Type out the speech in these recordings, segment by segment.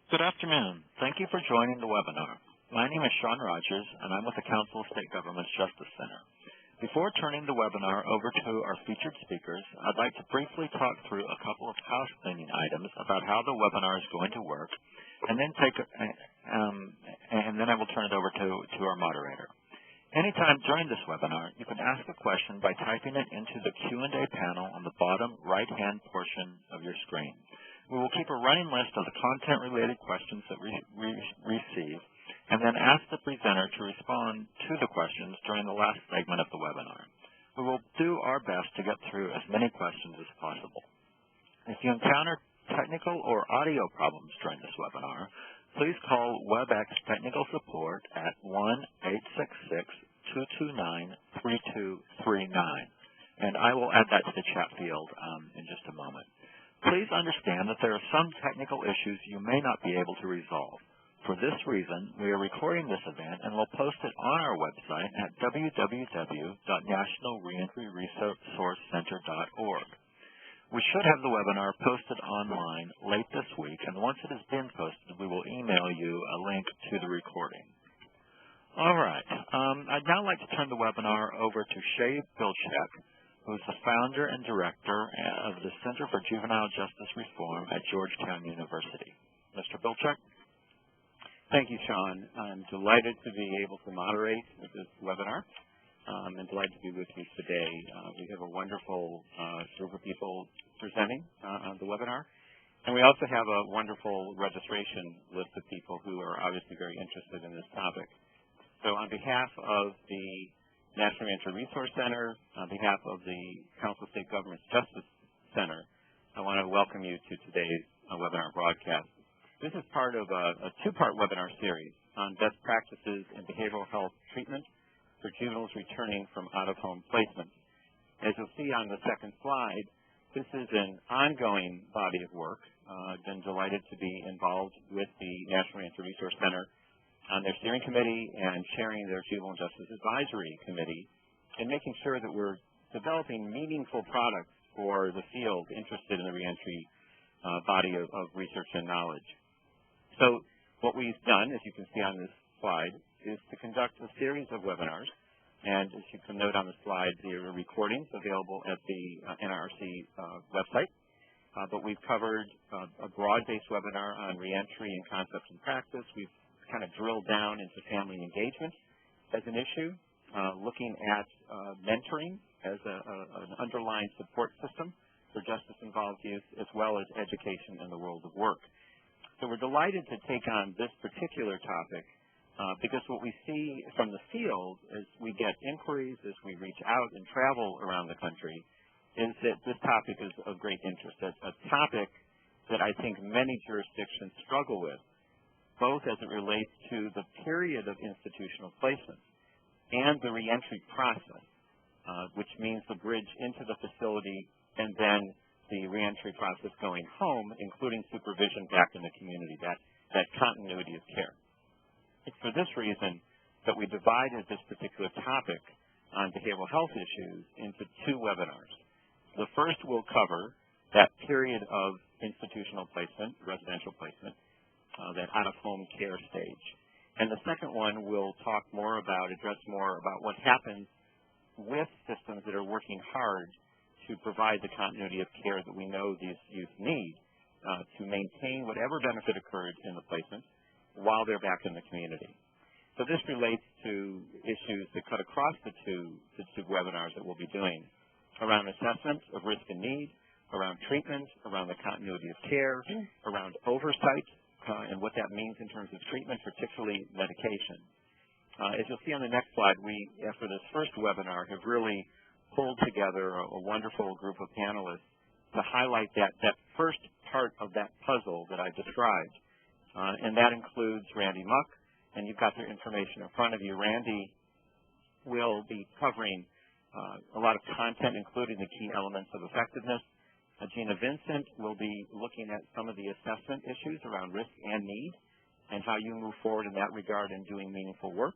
Good afternoon. Thank you for joining the webinar. My name is Sean Rogers, and I'm with the Council of State Governments Justice Center. Before turning the webinar over to our featured speakers, I'd like to briefly talk through a couple of house-cleaning items about how the webinar is going to work, and then I will turn it over to our moderator. Anytime during this webinar, you can ask a question by typing it into the Q&A panel on the bottom right-hand portion of your screen. We will keep a running list of the content-related questions that we receive, and then ask the presenter to respond to the questions during the last segment of the webinar. We will do our best to get through as many questions as possible. If you encounter technical or audio problems during this webinar, please call WebEx Technical Support at 1-866-229-3239, and I will add that to the chat field in just a moment. Please understand that there are some technical issues you may not be able to resolve. For this reason, we are recording this event and will post it on our website at www.nationalreentryresourcecenter.org. We should have the webinar posted online late this week, and once it has been posted, we will email you a link to the recording. All right. I'd now like to turn the webinar over to Shay Bilchek, who is the founder and director of the Center for Juvenile Justice Reform at Georgetown University. Mr. Bilchek? Thank you, Sean. I'm delighted to be able to moderate this webinar and delighted to be with you today. We have a wonderful group of people presenting on the webinar, and we also have a wonderful registration list of people who are obviously very interested in this topic. So on behalf of the National Reentry Resource Center, on behalf of the Council of State Governments Justice Center, I want to welcome you to today's webinar broadcast. This is part of a two-part webinar series on best practices in behavioral health treatment for juveniles returning from out-of-home placement. As you'll see on the second slide, this is an ongoing body of work. I've been delighted to be involved with the National Reentry Resource Center on their steering committee and chairing their Juvenile Justice Advisory Committee, and making sure that we're developing meaningful products for the field interested in the reentry body of research and knowledge. So what we've done, as you can see on this slide, is to conduct a series of webinars, and as you can note on the slide, there are recordings available at the NRC website. But we've covered a broad-based webinar on reentry and concepts and practice. We've kind of drilled down into family engagement as an issue, looking at mentoring as an underlying support system for justice-involved youth, as well as education in the world of work. So we're delighted to take on this particular topic because what we see from the field as we get inquiries, as we reach out and travel around the country, is that this topic is of great interest, a topic that I think many jurisdictions struggle with, both as it relates to the period of institutional placement and the reentry process, which means the bridge into the facility and then the reentry process going home, including supervision back in the community, that continuity of care. It's for this reason that we divided this particular topic on behavioral health issues into two webinars. The first will cover that period of institutional placement, residential placement, that out-of-home care stage. And the second one will address more about what happens with systems that are working hard to provide the continuity of care that we know these youth need to maintain whatever benefit occurred in the placement while they're back in the community. So this relates to issues that cut across the two webinars that we'll be doing around assessment of risk and need, around treatment, around the continuity of care, around oversight, and what that means in terms of treatment, particularly medication. As you'll see on the next slide, we, after this first webinar, have really pulled together a wonderful group of panelists to highlight that first part of that puzzle that I described. And that includes Randy Muck, and you've got their information in front of you. Randy will be covering a lot of content, including the key elements of effectiveness. Vincent will be looking at some of the assessment issues around risk and need and how you move forward in that regard in doing meaningful work.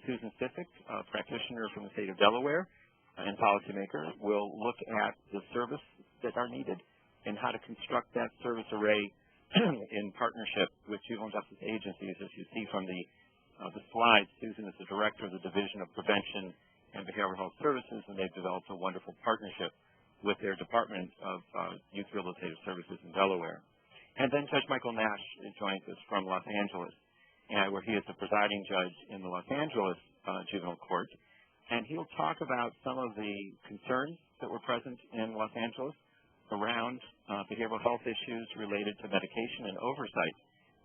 Susan Siffick, a practitioner from the state of Delaware and policymaker, will look at the services that are needed and how to construct that service array in partnership with juvenile justice agencies. As you see from the slides, Susan is the director of the Division of Prevention and Behavioral Health Services, and they've developed a wonderful partnership with their Department of Youth Rehabilitative Services in Delaware. And then Judge Michael Nash joins us from Los Angeles, where he is the presiding judge in the Los Angeles Juvenile Court. And he'll talk about some of the concerns that were present in Los Angeles around behavioral health issues related to medication and oversight,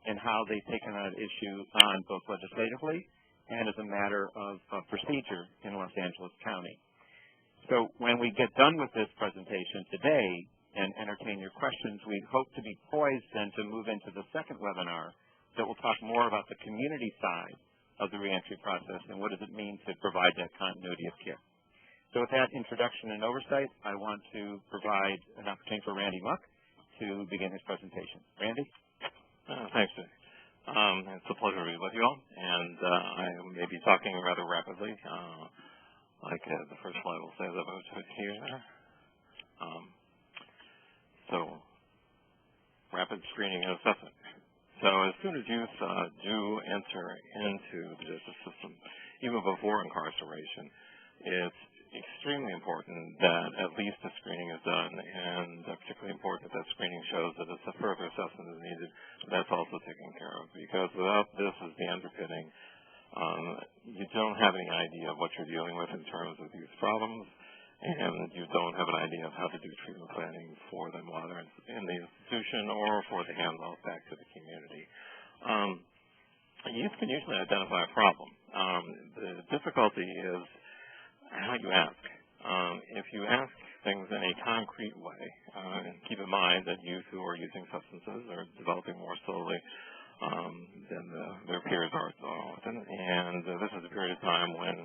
and how they've taken that issue on both legislatively and as a matter of procedure in Los Angeles County. So when we get done with this presentation today and entertain your questions, we hope to be poised then to move into the second webinar that will talk more about the community side of the reentry process and what does it mean to provide that continuity of care. So with that introduction and oversight, I want to provide an opportunity for Randy Muck to begin his presentation. Randy? Thanks, Jay. It's a pleasure to be with you all, and I may be talking rather rapidly. Like the first slide will say, the vote here. So, rapid screening and assessment. So as soon as youth do enter into the justice system, even before incarceration, it's extremely important that at least a screening is done, and particularly important that screening shows that a further assessment is needed. That's also taken care of, because without this as the underpinning, you don't have any idea of what you're dealing with in terms of youth problems, and you don't have an idea of how to do treatment planning for them while they're in the institution or for the handoff back to the community. Youth can usually identify a problem. The difficulty is how you ask. If you ask things in a concrete way, and keep in mind that youth who are using substances are developing more slowly than their peers are so often, and this is a period of time when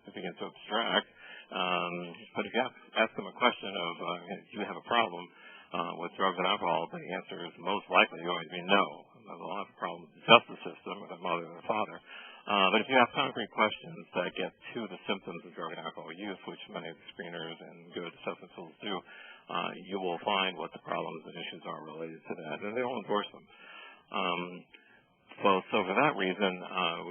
it begins to abstract. But if you ask them a question of, do you have a problem with drugs and alcohol, the answer is most likely going to be no. There's a lot of problems with the justice system with their mother and their father. But if you have concrete questions that get to the symptoms of drug and alcohol use, which many of the screeners and good assessment tools do, you will find what the problems and issues are related to that, and they will endorse them. So for that reason,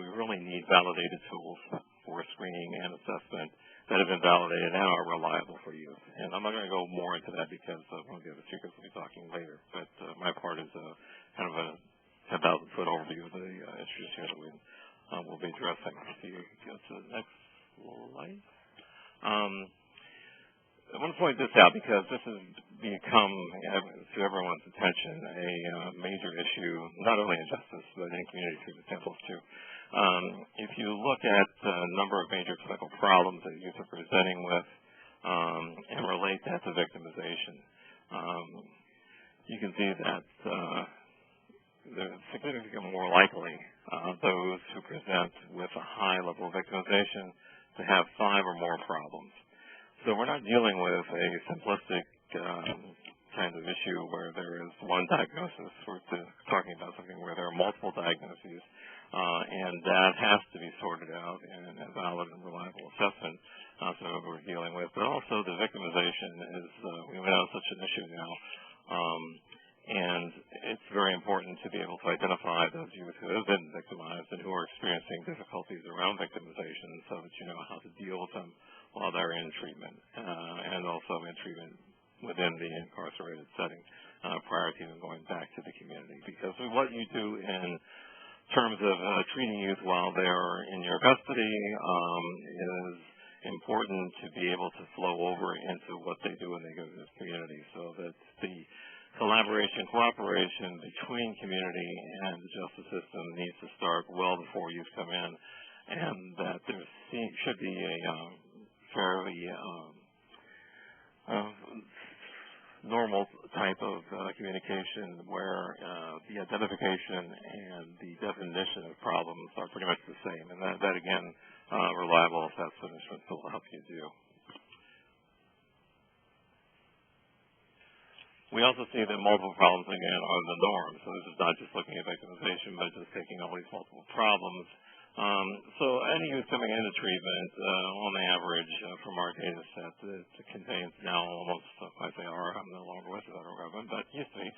we really need validated tools for screening and assessment that have been validated and are reliable for youth. And I'm not going to go more into that because one of the other speakers will be talking later. But my part is kind of a 10,000-foot overview of the issues here that we'll be addressing. If you go to the next slide. I want to point this out because this has become, to everyone's attention, a major issue, not only in justice, but in community treatment samples too. If you look at the number of major clinical problems that youth are presenting with and relate that to victimization, you can see that they're significantly more likely those who present with a high level of victimization to have 5 or more problems. So we're not dealing with a simplistic kind of issue where there is one diagnosis. We're talking about something where there are multiple diagnoses, and that has to be sorted out in a valid and reliable assessment. So we're dealing with, but also the victimization is, we have such an issue now, and it's very important to be able to identify those youth who have been victimized and who are experiencing difficulties around victimization so that you know how to deal with them while they're in treatment, and also in treatment within the incarcerated setting prior to even going back to the community. Because what you do in terms of treating youth while they're in your custody is important to be able to flow over into what they do when they go to the community, so that the collaboration, cooperation between community and the justice system needs to start well before youth come in, and that there should be a fairly normal type of communication where the identification and the definition of problems are pretty much the same, and that again, reliable assessment will help you do. We also see that multiple problems, again, are the norm. So this is not just looking at victimization, but just taking all these multiple problems. So any youth coming into treatment, on average, from our data set, it contains now almost, I say I'm no longer with the federal government, but used to be,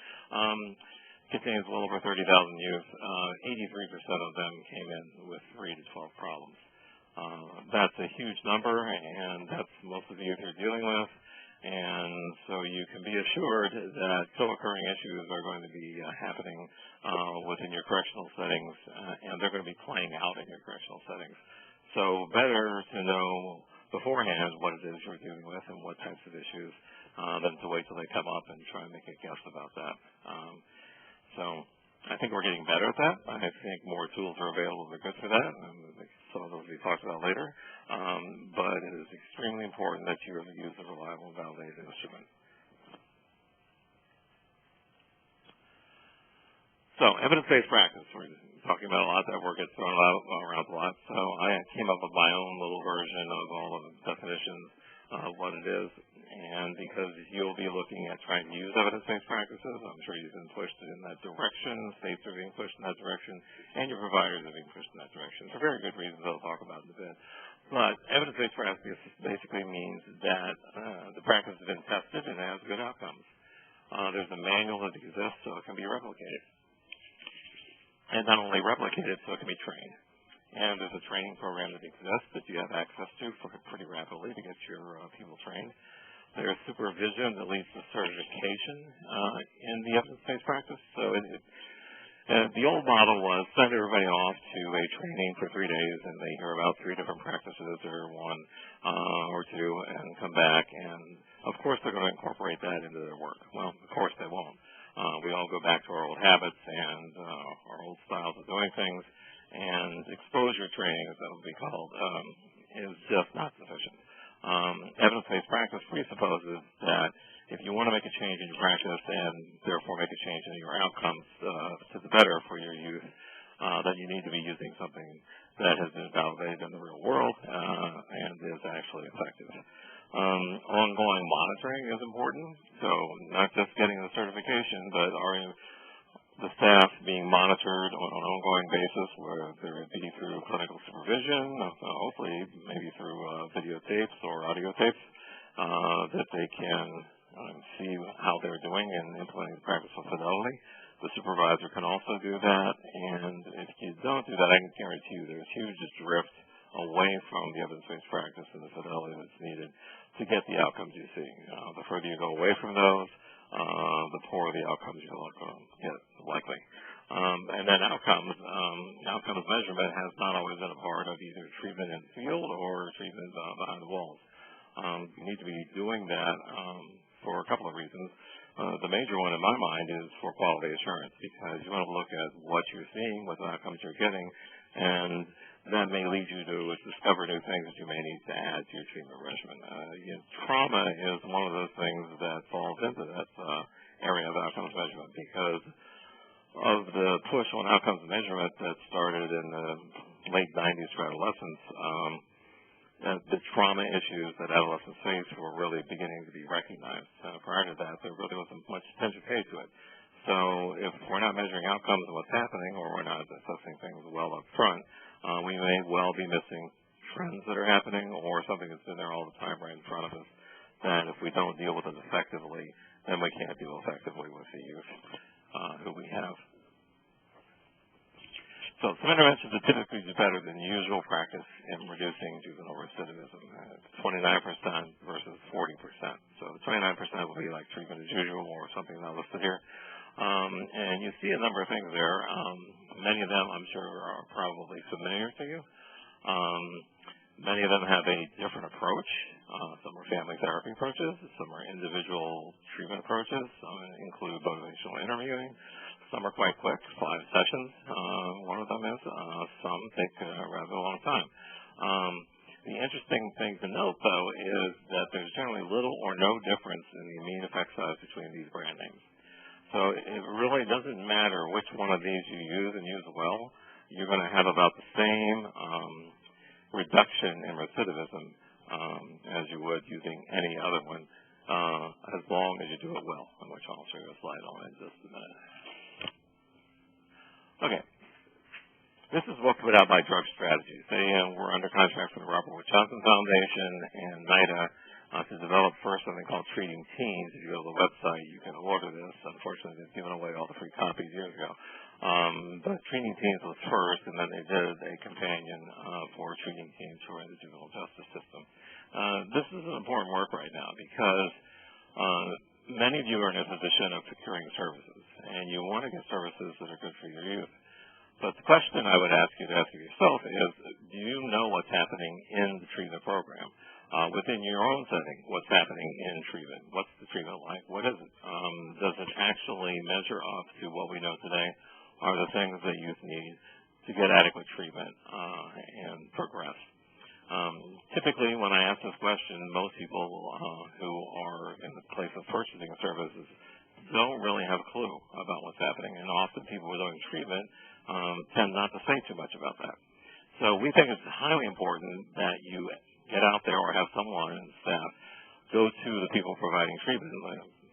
contains well over 30,000 youth. 83% of them came in with 3 to 12 problems. That's a huge number, and that's most of the youth you're dealing with. And so you can be assured that co-occurring issues are going to be happening within your correctional settings, and they're going to be playing out in your correctional settings. So better to know beforehand what it is you're dealing with and what types of issues than to wait till they come up and try and make a guess about that. So I think we're getting better at that. I think more tools are available that are good for that. Some of those will be talked about later. But it is extremely important that you use a reliable and validated instrument. So evidence-based practice. We're talking about a lot. That word gets thrown around a lot. So I came up with my own little version of all of the definitions of what it is. And because you'll be looking at trying to use evidence-based practices, I'm sure you've been pushed in that direction, states are being pushed in that direction, and your providers are being pushed in that direction for very good reasons I'll talk about in a bit. But evidence-based practice basically means that the practice has been tested and has good outcomes. There's a manual that exists so it can be replicated. And not only replicated, so it can be trained. And there's a training program that exists that you have access to pretty rapidly to get your people trained. There's supervision that leads to certification in the evidence-based practice. So the old model was send everybody off to a training for 3 days, and they hear about 3 different practices or 1 or 2, and come back. And, of course, they're going to incorporate that into their work. Well, of course they won't. We all go back to our old habits and our old styles of doing things. And exposure training, as that would be called, is just not sufficient. Evidence-based practice presupposes that if you want to make a change in your practice and therefore make a change in your outcomes to the better for your youth, then you need to be using something that has been validated in the real world and is actually effective. Ongoing monitoring is important, so not just getting the certification, but the staff being monitored on an ongoing basis, whether it be through clinical supervision, hopefully maybe through videotapes or audio tapes, that they can see how they're doing in implementing the practice with fidelity. The supervisor can also do that, and if you don't do that, I can guarantee you there's huge drift away from the evidence-based practice and the fidelity that's needed to get the outcomes you see. The further you go away from those, the poorer the outcomes you'll get, likely. And then outcomes measurement has not always been a part of either treatment in the field or treatment behind the walls. You need to be doing that for a couple of reasons. The major one in my mind is for quality assurance, because you want to look at what you're seeing, what outcomes you're getting, and that may lead you to discover new things that you may need to add to your treatment regimen. Trauma is one of those things that falls into that area of outcomes measurement, because of the push on outcomes measurement that started in the late 90s for adolescents. The trauma issues that adolescents face were really beginning to be recognized. Prior to that, there really wasn't much attention paid to it. So if we're not measuring outcomes and what's happening, or we're not assessing things well up front, we may well be missing trends that are happening, or something that's been there all the time right in front of us. And if we don't deal with it effectively, then we can't deal effectively with the youth who we have. So some interventions are typically better than usual practice in reducing juvenile recidivism. 29% versus 40%. So 29% will be like treatment as usual, or something not listed here. And you see a number of things there. Many of them, I'm sure, are probably familiar to you. Many of them have a different approach. Some are family therapy approaches. Some are individual treatment approaches. Some include motivational interviewing. Some are quite quick, 5 sessions. One of them is. Some take a rather long time. The interesting thing to note, though, is that there's generally little or no difference in the immune effect size between these brand names. So it really doesn't matter which one of these you use and use well. You're going to have about the same reduction in recidivism as you would using any other one, as long as you do it well, which I'll show you a slide on in just a minute. Okay. This is what put out by Drug Strategies. They were under contract for the Robert Wood Johnson Foundation and NIDA to develop first something called Treating Teens. If you go to the website, you can order this. Unfortunately, they've given away all the free copies years ago. But Treating Teens was first, and then they did a companion for treating teens who are in the juvenile justice system. This is an important work right now because many of you are in a position of procuring services, and you want to get services that are good for your youth. But the question I would ask you to ask yourself is, do you know what's happening in the treatment program? Within your own setting, what's happening in treatment? What's the treatment like? What is it? Does it actually measure up to what we know today are the things that youth need to get adequate treatment and progress? Typically, when I ask this question, most people who are in the place of purchasing services don't really have a clue about what's happening, and often people who are doing treatment tend not to say too much about that. So we think it's highly important that you get out there or have someone in staff go to the people providing treatment,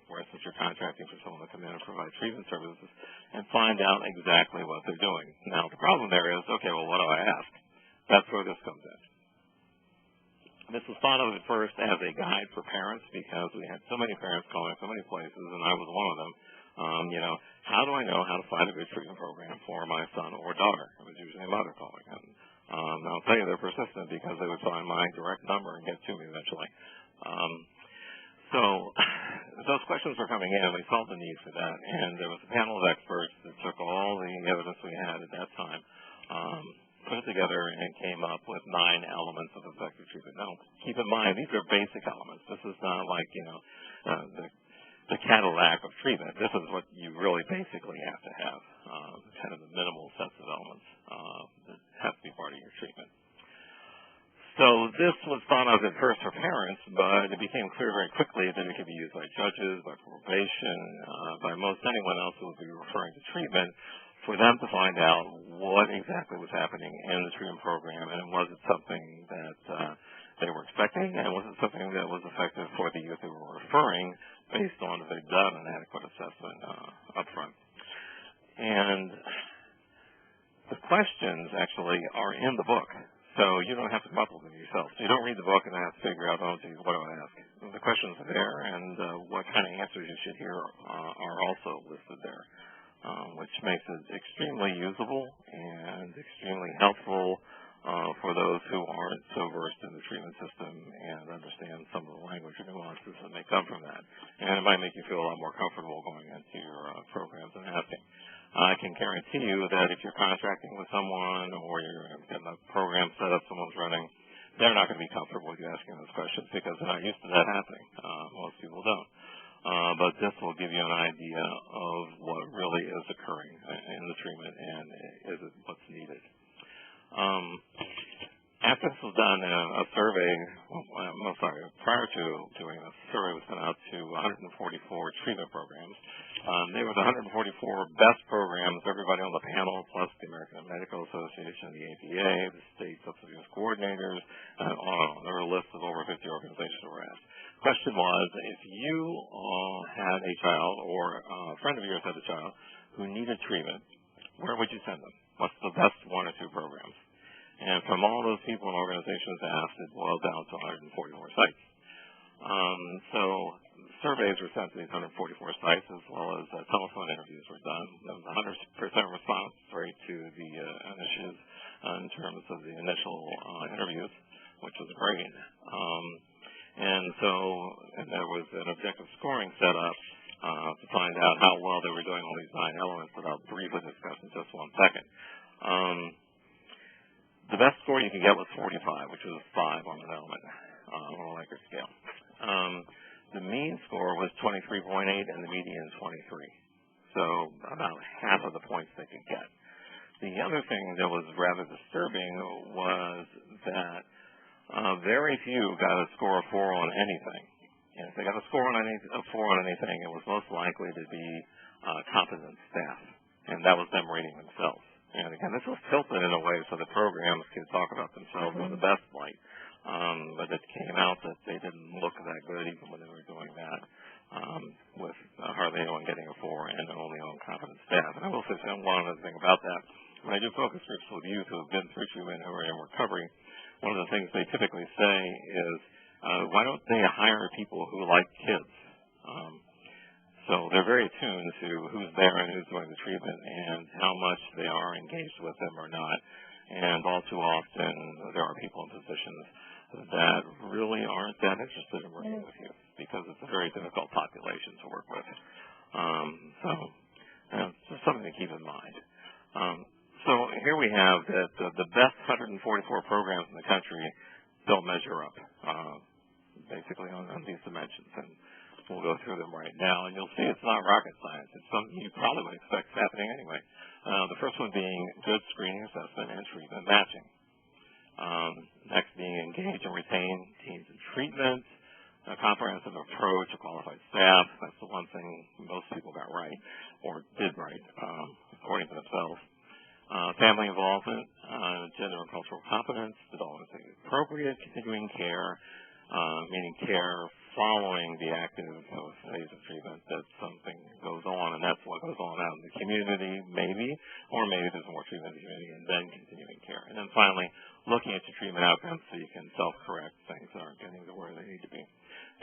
for instance, you're contracting for someone to come in and provide treatment services, and find out exactly what they're doing. Now, the problem there is, okay, well, what do I ask? That's where this comes in. This was thought of at first as a guide for parents because we had so many parents calling so many places, and I was one of them. How do I know how to find a good treatment program for my son or daughter? It was usually a mother calling. And I'll tell you, they're persistent because they would find my direct number and get to me eventually. So those questions were coming in, and we saw the need for that. And there was a panel of experts that took all the evidence we had at that time, put it together, and came up with 9 elements of effective treatment. Now, keep in mind, these are basic elements. This is not like, the Cadillac of treatment. This is what you really basically have to have, kind of the minimal sets of elements that have to be part of your treatment. So this was thought of at first for parents, but it became clear very quickly that it could be used by judges, by probation, by most anyone else who would be referring to treatment, for them to find out what exactly was happening in the treatment program, and was it something that they were expecting, and was it something that was effective for the youth they were referring, based on if they've done an adequate assessment up front. And the questions actually are in the book, so you don't have to come up with them yourself. So you don't read the book and then have to figure out, oh, geez, what do I ask? The questions are there, and what kind of answers you should hear are also listed there, which makes it extremely usable and extremely helpful for those who aren't so versed in the treatment system and understand some of the language and nuances that may come from that. And it might make you feel a lot more comfortable going into your programs and asking. I can guarantee you that if you're contracting with someone or you're getting a program set up someone's running, they're not going to be comfortable with you asking those questions because they're not used to that happening. Most people don't. But this will give you an idea of what really is occurring in the treatment and is it what's needed. After this was done, a survey, prior to doing this, a survey was sent out to 144 treatment programs. They were the 144 best programs, everybody on the panel, plus the American Medical Association, the APA, the state substance abuse coordinators, and on. There were a list of over 50 organizations that were asked. The question was, if you had a child or a friend of yours had a child who needed treatment, where would you send them? What's the best 1 or 2 programs? And from all those people and organizations asked, it boiled down to 144 sites. So surveys were sent to these 144 sites, as well as telephone interviews were done. There was a 100% response rate to the initiatives in terms of the initial interviews, which was great. And there was an objective scoring set up to find out how well they were doing all these 9 elements that I'll briefly discuss in just 1 second. The best score you could get was 45, which was 5 on an element on a Likert scale. The mean score was 23.8 and the median 23. So about half of the points they could get. The other thing that was rather disturbing was that very few got a score of 4 on anything. And if they got a score on a 4 on anything, it was most likely to be competent staff, and that was them rating themselves. And again, this was tilted in a way so the programs could talk about themselves in the best light. But it came out that they didn't look that good even when they were doing that, with hardly anyone getting a 4 and only on competent staff. And I will say one other thing about that. When I do focus groups with youth who have been through treatment who are in recovery, one of the things they typically say is, why don't they hire people who like kids? So they're very attuned to who's there and who's doing the treatment and how much they are engaged with them or not. And all too often, there are people in positions that really aren't that interested in working with you because it's a very difficult population to work with. So just something to keep in mind. So here we have that the best 144 programs in the country don't measure up, basically on these dimensions. And we'll go through them right now, and you'll see it's not rocket science. It's something you probably would expect happening anyway. The first one being good screening, assessment, and treatment matching. Next being engage and retain teams in treatment, a comprehensive approach, a qualified staff. That's the one thing most people got right, or did right, according to themselves. Family involvement, gender and cultural competence, development of appropriate continuing care, meaning care following the active phase of treatment, that something goes on, and that's what goes on out in the community, maybe, or maybe there's more treatment in the community, and then continuing care. And then finally, looking at your treatment outcomes so you can self-correct things that aren't getting to where they need to be.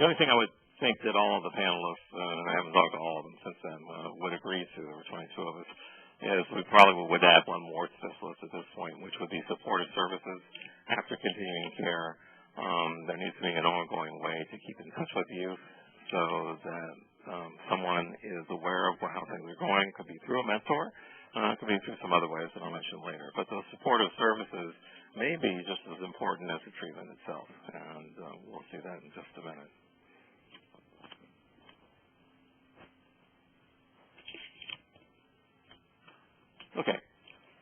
The only thing I would think that all of the panelists, and I haven't talked to all of them since then, would agree to, there were 22 of us, is we probably would add one more to this list at this point, which would be supportive services after continuing care. There needs to be an ongoing way to keep in touch with you so that someone is aware of how things are going. It could be through a mentor. It could be through some other ways that I'll mention later. But those supportive services may be just as important as the treatment itself, and we'll see that in just a minute. Okay.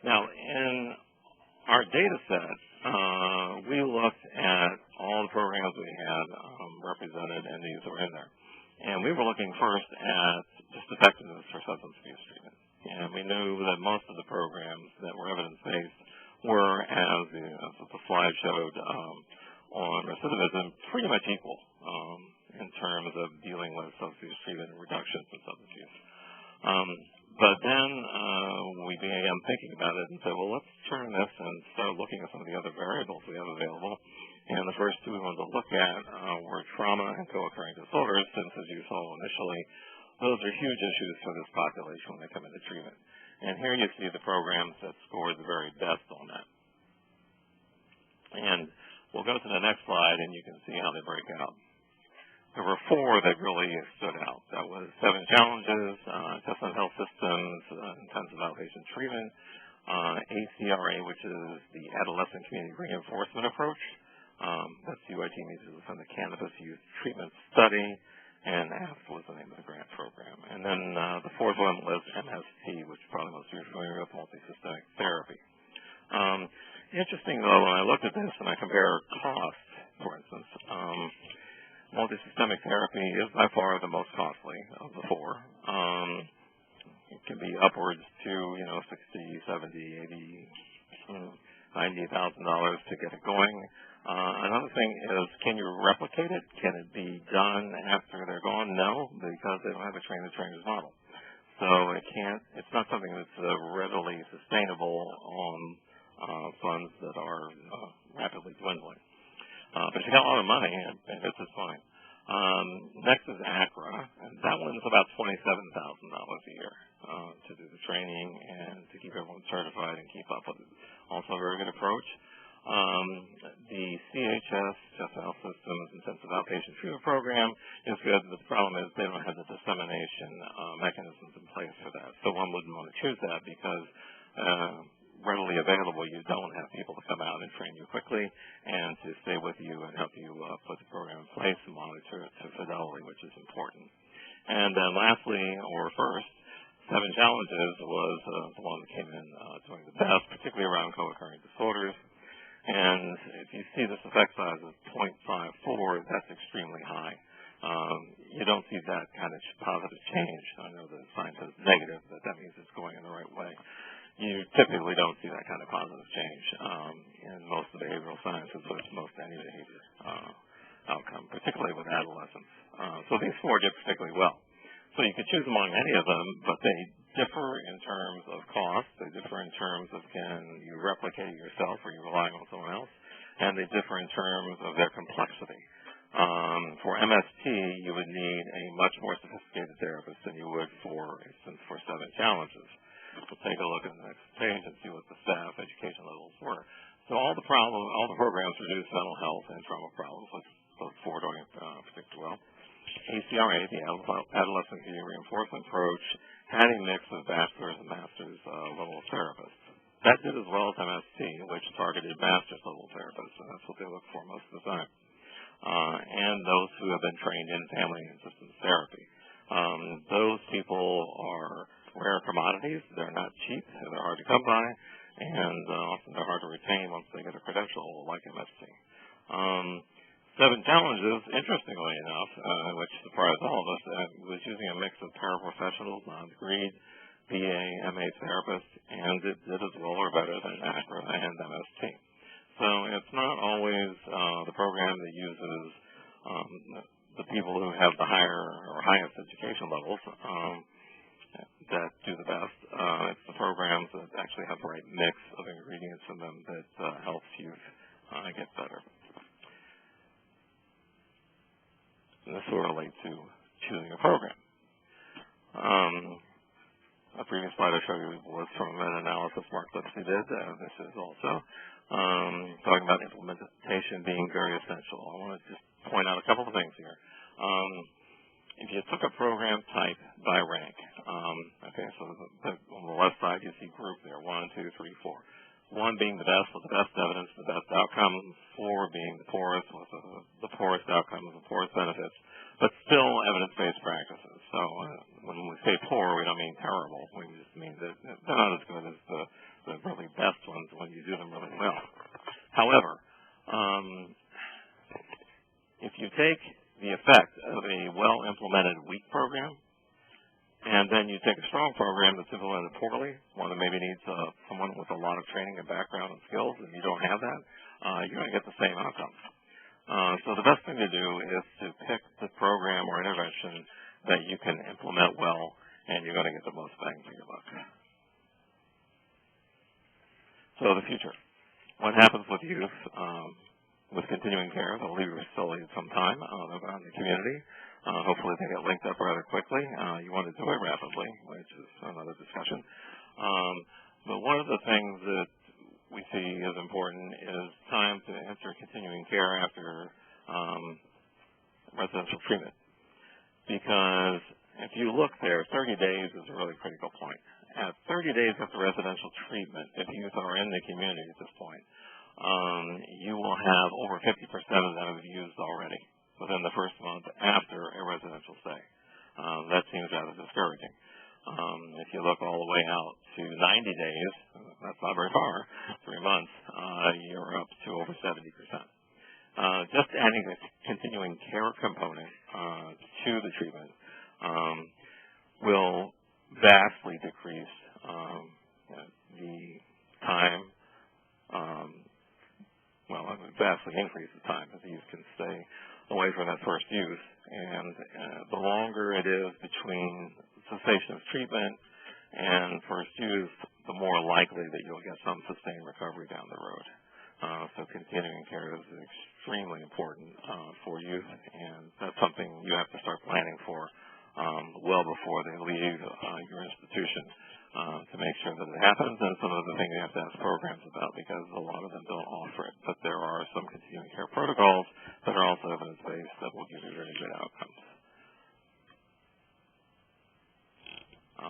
Now, in our data set, we looked at all the programs we had represented, and these were in there. And we were looking first at just effectiveness for substance abuse treatment. And we knew that most of the programs that were evidence-based were, as the slide showed on recidivism, pretty much equal in terms of dealing with substance abuse treatment and reductions in substance abuse. But then we began thinking about it and said, well, let's turn this and start looking at some of the other variables we have available. And the first two we wanted to look at were trauma and co-occurring disorders, since, as you saw initially, those are huge issues for this population when they come into treatment. And here you see the programs that scored the very best on that. And we'll go to the next slide, and you can see how they break out. There were four that really stood out. That was 7 challenges, assessment health systems, intensive outpatient treatment, ACRA, which is the adolescent community reinforcement approach. That's UIT means it was from the Cannabis Youth Treatment Study, and AFT was the name of the grant program. And then the fourth one was MST, which probably most of you are familiar with, multisystemic therapy. Interesting, though, when I looked at this and I compare costs, for instance, multisystemic therapy is by far the most costly of the four. It can be upwards to, $60, $70, $80, $90,000 to get it going. Another thing is, can you replicate it? Can it be done after they're gone? No, because they don't have a train-the-trainers model. So it's not something that's readily sustainable on funds that are rapidly dwindling. But if you got a lot of money, this is fine. Next is ACRA, and that one's about $27,000 a year to do the training and to keep everyone certified and keep up with it. Also a very good approach. The CHS, Juvenile Systems Intensive Outpatient Treatment Program, is good, but the problem is they don't have the dissemination mechanisms in place for that. So one wouldn't want to choose that because readily available, you don't have people to come out and train you quickly and to stay with you and help you put the program in place and monitor it to fidelity, which is important. And then lastly, or first, 7 challenges was the one that came in doing the best, particularly around co-occurring disorders. And if you see this effect size of 0.54, that's extremely high. You don't see that kind of positive change. I know the sign says negative, but that means it's going in the right way. You typically don't see that kind of positive change in most of the behavioral sciences, but it's most any behavior outcome, particularly with adolescents. So these 4 did particularly well. So you could choose among any of them, but they differ in terms of cost. They differ in terms of can you replicate it yourself or you relying on someone else, and they differ in terms of their complexity. For MST, you would need a much more sophisticated therapist than you would, for instance, for 7 challenges. We'll take a look at the next page and see what the staff education levels were. So all the programs reduce mental health and trauma problems. Those 4 doing particularly well. ACRA, the Adolescent Community Reinforcement Approach, had a mix of bachelor's and master's level therapists. That did as well as MST, which targeted master's level therapists, and that's what they look for most of the time. And those who have been trained in family and systems therapy. Those people are rare commodities. They're not cheap. They're hard to come by, and often they're hard to retain once they get a credential like MST. 7 challenges, interestingly enough, which surprised all of us, was using a mix of paraprofessionals, non-degreed, BA, MA therapists, and it did as well or better than ACRA and MST. So it's not always the program that uses the people who have the higher or highest education levels that do the best. It's the programs that actually have the right mix of ingredients in them that helps youth get better. And this will relate to choosing a program. A previous slide I showed you was from an analysis Mark Lipsey did. This is also talking about implementation being very essential. I want to just point out a couple of things here. If you took a program type by rank, okay, so on the left side you see group there, 1, 2, 3, 4. 1 being the best with the best evidence, the best outcomes, 4 being the poorest with the poorest outcomes, the poorest benefits, but still evidence-based practices. So when we say poor, we don't mean terrible. We just mean that they're not as good as the really best ones when you do them really well. However, if you take the effect of a well-implemented weak program, and then you take a strong program that's implemented poorly, one that maybe needs someone with a lot of training and background and skills, and you don't have that, you're going to get the same outcomes. So the best thing to do is to pick the program or intervention that you can implement well, and you're going to get the most bang for your buck. So the future. What happens with youth with continuing care? They'll still leave some time out in the community. Hopefully they get linked up rather quickly. You want to do it rapidly, which is another discussion. But one of the things that we see as important is time to enter continuing care after residential treatment. Because if you look there, 30 days is a really critical point. At 30 days after residential treatment, if youth are in the community at this point, you will have over 50% of them have used already within the first month after a residential stay. That seems rather discouraging. If you look all the way out to 90 days, that's not very far, 3 months, you're up to over 70%. Just adding a continuing care component to the treatment will vastly decrease the time, vastly increase the time that the youth can stay away from that first use. And the longer it is between cessation of treatment and first use, the more likely that you'll get some sustained recovery down the road. So continuing care is extremely important for youth, and that's something you have to start planning for well before they leave your institution to make sure that it happens. And some of the things you have to ask programs about, because a lot of them don't offer it. But there are some continuing care protocols that are also evidence-based that will give you very good outcomes.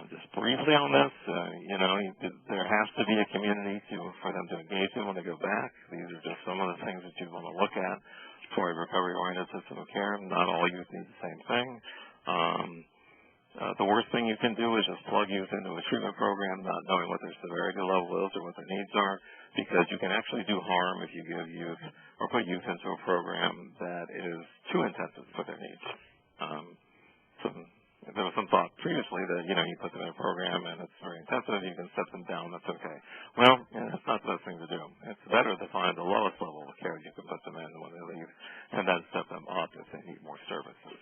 Just briefly on this, there has to be a community for them to engage in when they go back. These are just some of the things that you want to look at for a recovery-oriented system of care. Not all youth need the same thing. The worst thing you can do is just plug youth into a treatment program not knowing what their severity level is or what their needs are, because you can actually do harm if you give youth or put youth into a program that is too intensive for their needs. There was some thought previously that, you put them in a program and it's very intensive, you can set them down, that's okay. Well, that's not the best thing to do. It's better to find the lowest level of care you can put them in when they leave, and then set them up if they need more services.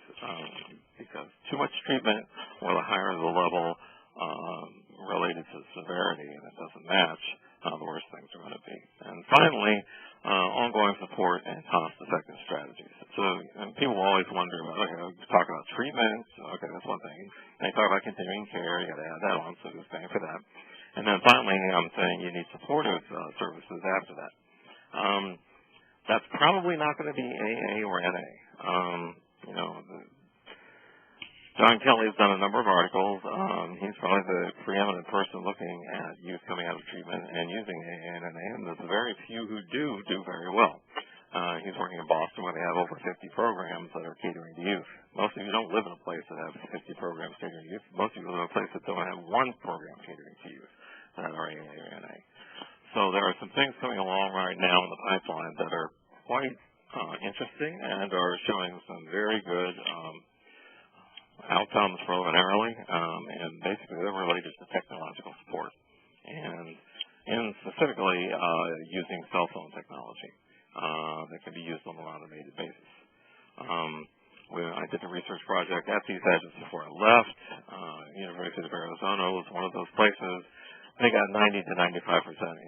Because too much treatment, or the higher the level related to severity, and it doesn't match, the worse things are going to be. And finally, ongoing support and cost-effective strategies. So people always wonder about, okay, we talk about treatment, okay, that's one thing. And they talk about continuing care, you got to add that on, so who's paying for that? And then finally, I'm saying you need supportive services after that. That's probably not going to be AA or NA. John Kelly's done a number of articles. He's probably the preeminent person looking at youth coming out of treatment and using AA and NA, and there's very few who do very well. He's working in Boston where they have over 50 programs that are catering to youth. Most of you don't live in a place that has 50 programs catering to youth. Most of you live in a place that don't have one program catering to youth that are AA or NA. So there are some things coming along right now in the pipeline that are quite interesting and are showing some very good outcomes preliminarily, and basically they're related to technological support and specifically using cell phone technology that can be used on an automated basis. I did a research project at these edges before I left. University of Arizona was one of those places. They got 90 to 95%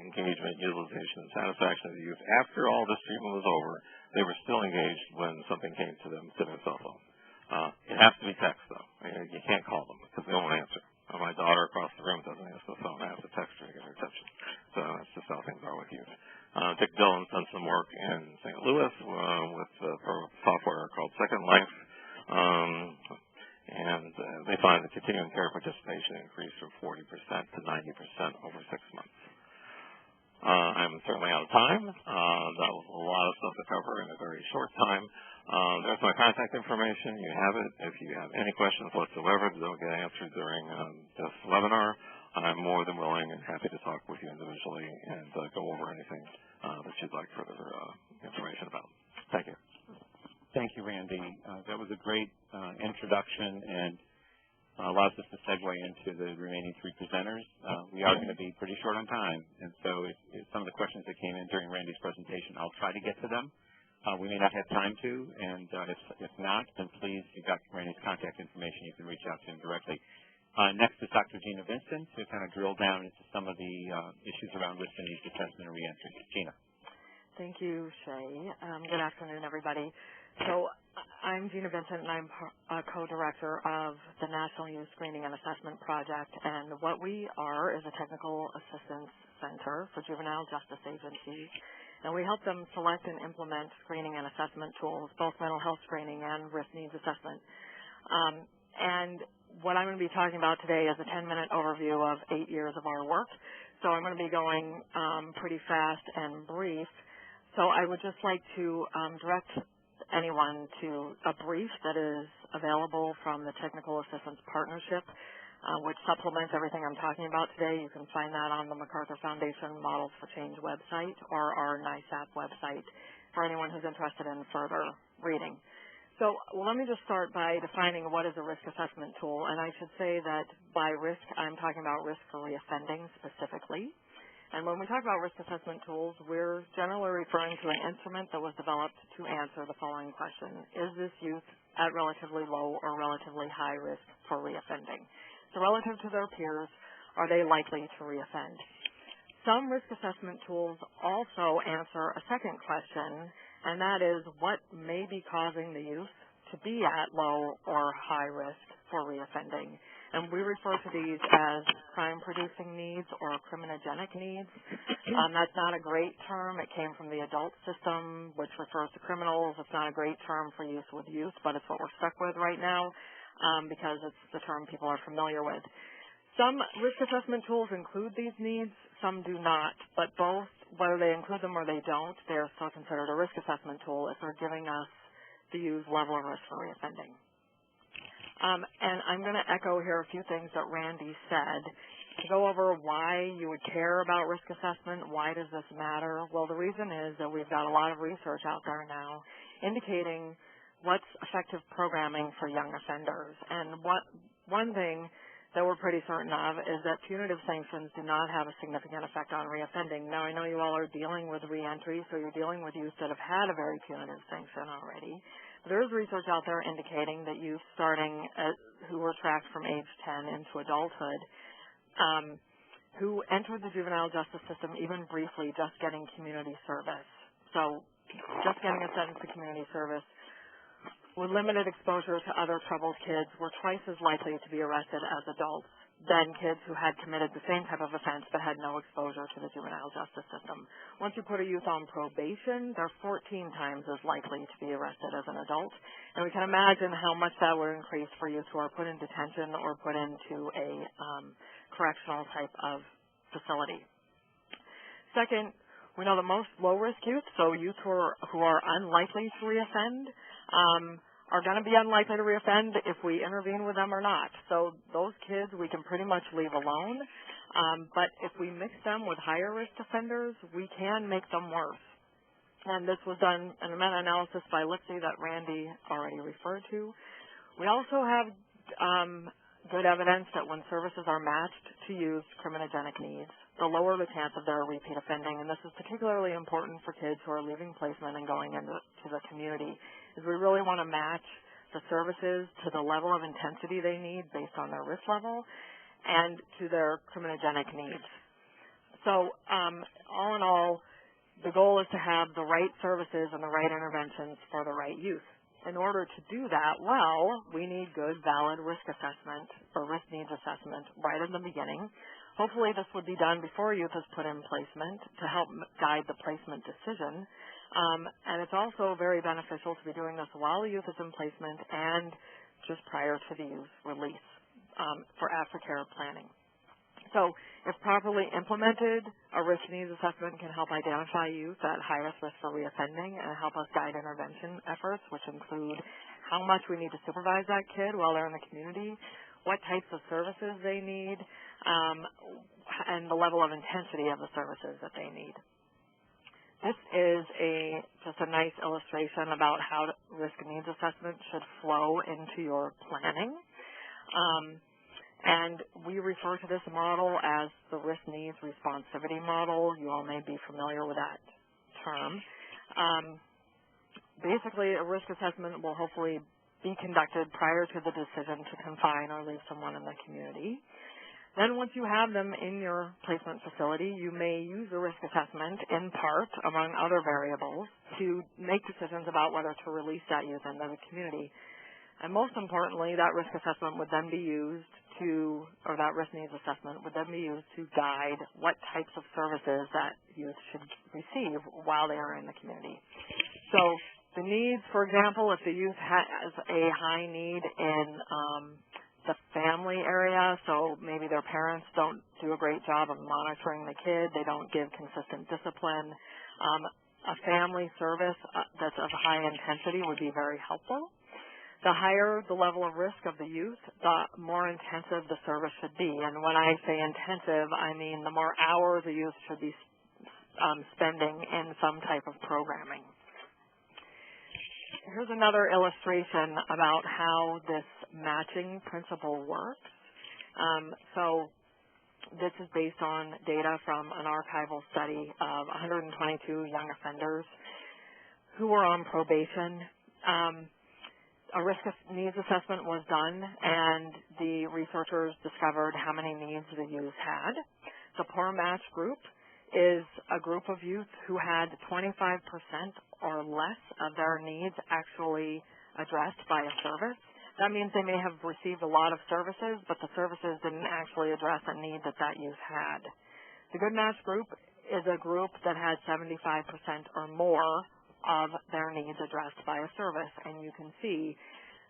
engagement, utilization, and satisfaction of the youth. After all this treatment was over, they were still engaged when something came to them to their cell phone. It has to be text, though. You can't call them because they won't answer. My daughter across the room doesn't answer the phone. I have to text her to get her attention. So that's just how things are with youth. Dick Dillon's done some work in St. Louis with software called Second Life. And they find the continuing care participation increased from 40% to 90% over 6 months. I'm certainly out of time. That was a lot of stuff to cover in a very short time. There's my contact information. You have it. If you have any questions whatsoever that don't get answered during this webinar, I'm more than willing and happy to talk with you individually and go over anything that you'd like further information about. Thank you. Thank you, Randy. That was a great introduction and allows us to segue into the remaining three presenters. We are going to be pretty short on time, and so if some of the questions that came in during Randy's presentation, I'll try to get to them. We may not have time to, and if not, then please, you've got Randy's contact information. You can reach out to him directly. Next is Dr. Gina Vincent to kind of drill down into some of the issues around risk and needs assessment and reentry. Gina. Thank you, Shay. Good afternoon, everybody. So I'm Gina Vincent, and I'm a co-director of the National Youth Screening and Assessment Project. And what we are is a technical assistance center for juvenile justice agencies. And we help them select and implement screening and assessment tools, both mental health screening and risk needs assessment. And what I'm going to be talking about today is a 10-minute overview of 8 years of our work. So I'm going to be going pretty fast and brief. So I would just like to direct anyone to a brief that is available from the Technical Assistance Partnership, which supplements everything I'm talking about today. You can find that on the MacArthur Foundation Models for Change website or our NISAP website for anyone who's interested in further reading. So let me just start by defining what is a risk assessment tool. And I should say that by risk, I'm talking about risk for reoffending specifically. And when we talk about risk assessment tools, we're generally referring to an instrument that was developed to answer the following question. Is this youth at relatively low or relatively high risk for reoffending? So relative to their peers, are they likely to reoffend? Some risk assessment tools also answer a second question, and that is what may be causing the youth to be at low or high risk for reoffending. And we refer to these as crime-producing needs or criminogenic needs. That's not a great term. It came from the adult system, which refers to criminals. It's not a great term for use with youth, but it's what we're stuck with right now because it's the term people are familiar with. Some risk assessment tools include these needs. Some do not, but both, whether they include them or they don't, they are still considered a risk assessment tool if they're giving us the youth level of risk for reoffending. And I'm going to echo here a few things that Randy said to go over why you would care about risk assessment. Why does this matter? Well, the reason is that we've got a lot of research out there now indicating what's effective programming for young offenders. And one thing that we're pretty certain of is that punitive sanctions do not have a significant effect on reoffending. Now, I know you all are dealing with reentry, so you're dealing with youth that have had a very punitive sanction already. There is research out there indicating that youth who were tracked from age 10 into adulthood, who entered the juvenile justice system even briefly just getting community service. So just getting a sentence to community service with limited exposure to other troubled kids were twice as likely to be arrested as adults than kids who had committed the same type of offense but had no exposure to the juvenile justice system. Once you put a youth on probation, they're 14 times as likely to be arrested as an adult. And we can imagine how much that would increase for youth who are put in detention or put into a correctional type of facility. Second, we know that most low-risk youth, so youth who are unlikely to reoffend, are going to be unlikely to reoffend if we intervene with them or not. So those kids we can pretty much leave alone. But if we mix them with higher-risk offenders, we can make them worse. And this was done in a meta-analysis by Lipsy that Randy already referred to. We also have good evidence that when services are matched to youth criminogenic needs, the lower the chance of their repeat offending. And this is particularly important for kids who are leaving placement and going into the community, is we really want to match the services to the level of intensity they need based on their risk level and to their criminogenic needs. So all in all, the goal is to have the right services and the right interventions for the right youth. In order to do that well, we need good, valid risk assessment or risk needs assessment right in the beginning. Hopefully this would be done before youth is put in placement to help guide the placement decision. And it's also very beneficial to be doing this while the youth is in placement and just prior to the youth release for aftercare planning. So if properly implemented, a risk needs assessment can help identify youth at highest risk for reoffending and help us guide intervention efforts, which include how much we need to supervise that kid while they're in the community, what types of services they need, and the level of intensity of the services that they need. This is just a nice illustration about how risk needs assessment should flow into your planning. And we refer to this model as the risk needs responsivity model. You all may be familiar with that term. Basically, a risk assessment will hopefully be conducted prior to the decision to confine or leave someone in the community. Then once you have them in your placement facility, you may use the risk assessment in part, among other variables, to make decisions about whether to release that youth into the community. And most importantly, that risk assessment would then be used or that risk needs assessment would then be used to guide what types of services that youth should receive while they are in the community. So the needs, for example, if the youth has a high need in the family area, so maybe their parents don't do a great job of monitoring the kid, they don't give consistent discipline, a family service that's of high intensity would be very helpful. The higher the level of risk of the youth, the more intensive the service should be. And when I say intensive, I mean the more hours the youth should be spending in some type of programming. Here's another illustration about how this matching principle works. So this is based on data from an archival study of 122 young offenders who were on probation. A risk needs assessment was done, and the researchers discovered how many needs the youth had. The poor match group is a group of youth who had 25% or less of their needs actually addressed by a service. That means they may have received a lot of services, but the services didn't actually address a need that youth had. The good match group is a group that had 75% or more of their needs addressed by a service. And you can see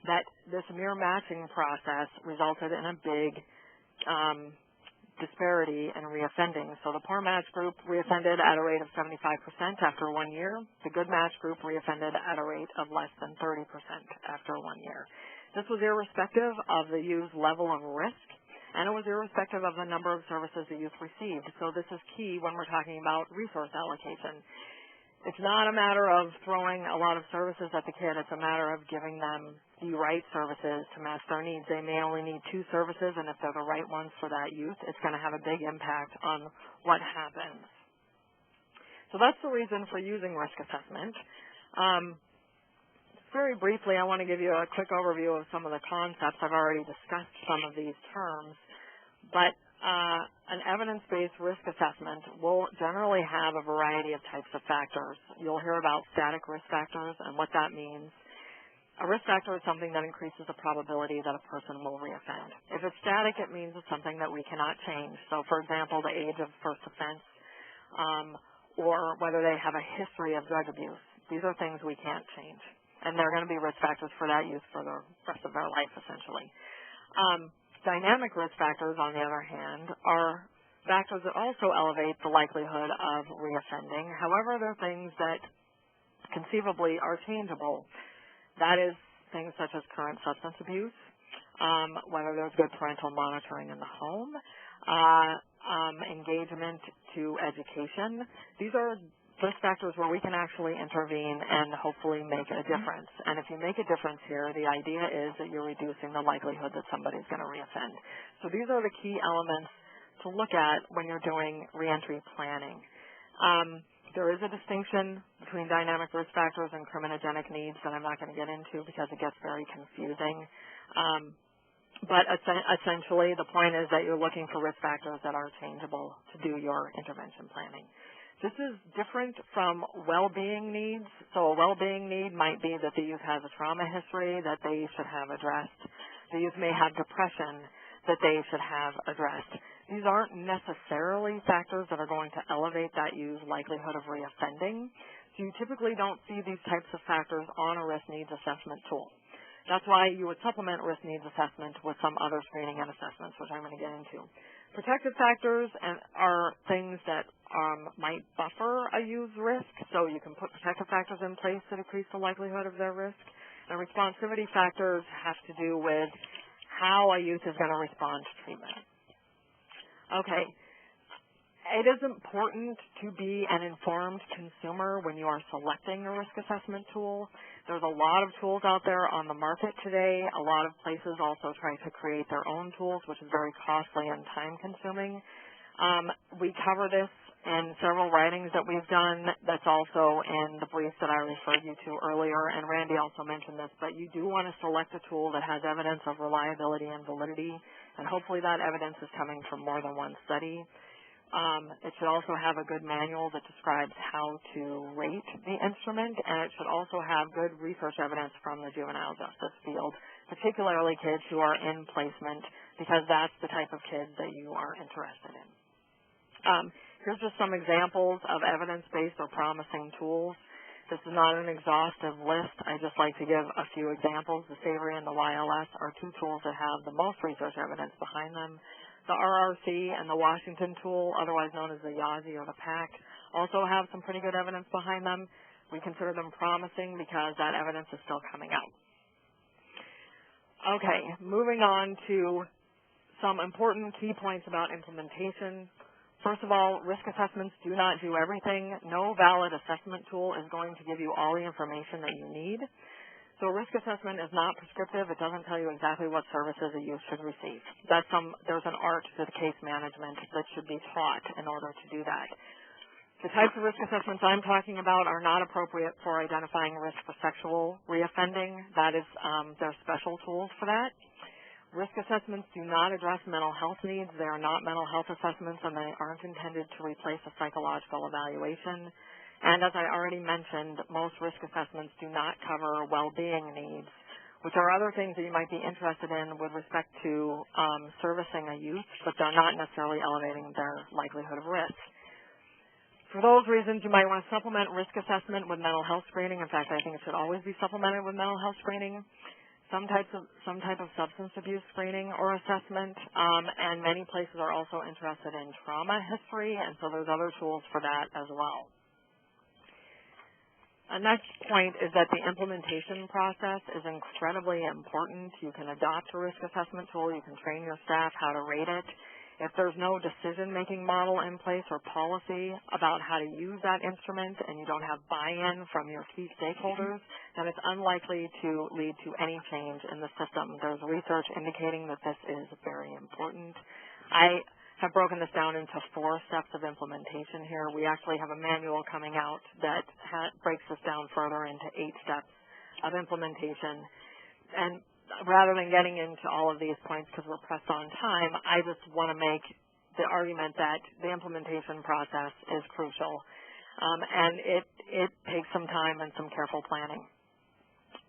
that this mere matching process resulted in a big disparity in reoffending. So the poor match group reoffended at a rate of 75% after 1 year. The good match group reoffended at a rate of less than 30% after 1 year. This was irrespective of the youth's level of risk, and it was irrespective of the number of services the youth received. So this is key when we're talking about resource allocation. It's not a matter of throwing a lot of services at the kid. It's a matter of giving them the right services to match their needs. They may only need 2 services, and if they're the right ones for that youth, it's going to have a big impact on what happens. So that's the reason for using risk assessment. Very briefly, I want to give you a quick overview of some of the concepts. I've already discussed some of these terms, but an evidence-based risk assessment will generally have a variety of types of factors. You'll hear about static risk factors and what that means. A risk factor is something that increases the probability that a person will reoffend. If it's static, it means it's something that we cannot change. So, for example, the age of first offense or whether they have a history of drug abuse. These are things we can't change, and they're going to be risk factors for that use for the rest of their life, essentially. Dynamic risk factors, on the other hand, are factors that also elevate the likelihood of reoffending. However, they're things that conceivably are changeable. That is things such as current substance abuse, whether there's good parental monitoring in the home, engagement to education. These are risk factors where we can actually intervene and hopefully make a difference. And if you make a difference here, the idea is that you're reducing the likelihood that somebody's going to reoffend. So these are the key elements to look at when you're doing reentry planning. There is a distinction between dynamic risk factors and criminogenic needs that I'm not going to get into because it gets very confusing. But essentially, the point is that you're looking for risk factors that are changeable to do your intervention planning. This is different from well-being needs. So a well-being need might be that the youth has a trauma history that they should have addressed. The youth may have depression that they should have addressed. These aren't necessarily factors that are going to elevate that youth's likelihood of reoffending. So you typically don't see these types of factors on a risk needs assessment tool. That's why you would supplement risk needs assessment with some other screening and assessments, which I'm going to get into. Protective factors are things that might buffer a youth's risk, so you can put protective factors in place to decrease the likelihood of their risk. And responsivity factors have to do with how a youth is going to respond to treatment. Okay. It is important to be an informed consumer when you are selecting a risk assessment tool. There's a lot of tools out there on the market today. A lot of places also try to create their own tools, which is very costly and time-consuming. We cover this in several writings that we've done. That's also in the brief that I referred you to earlier, and Randy also mentioned this, but you do want to select a tool that has evidence of reliability and validity, and hopefully that evidence is coming from more than one study. It should also have a good manual that describes how to rate the instrument, and it should also have good research evidence from the juvenile justice field, particularly kids who are in placement, because that's the type of kids that you are interested in. Here's just some examples of evidence-based or promising tools. This is not an exhaustive list. I just like to give a few examples. The SAVORY and the YLS are two tools that have the most research evidence behind them. The RRC and the Washington tool, otherwise known as the YAZI or the PAC, also have some pretty good evidence behind them. We consider them promising because that evidence is still coming out. Okay, moving on to some important key points about implementation. First of all, risk assessments do not do everything. No valid assessment tool is going to give you all the information that you need. So a risk assessment is not prescriptive. It doesn't tell you exactly what services a youth should receive. There's an art to the case management that should be taught in order to do that. The types of risk assessments I'm talking about are not appropriate for identifying risk for sexual reoffending. That is, there are special tools for that. Risk assessments do not address mental health needs. They are not mental health assessments, and they aren't intended to replace a psychological evaluation. And as I already mentioned, most risk assessments do not cover well-being needs, which are other things that you might be interested in with respect to servicing a youth, but they're not necessarily elevating their likelihood of risk. For those reasons, you might want to supplement risk assessment with mental health screening. In fact, I think it should always be supplemented with mental health screening. Some type of substance abuse screening or assessment, and many places are also interested in trauma history, and so there's other tools for that as well. A next point is that the implementation process is incredibly important. You can adopt a risk assessment tool. You can train your staff how to rate it. If there's no decision-making model in place or policy about how to use that instrument and you don't have buy-in from your key stakeholders, then it's unlikely to lead to any change in the system. There's research indicating that this is very important. I have broken this down into 4 steps of implementation here. We actually have a manual coming out that breaks this down further into 8 steps of implementation. And rather than getting into all of these points because we're pressed on time, I just want to make the argument that the implementation process is crucial, and it takes some time and some careful planning.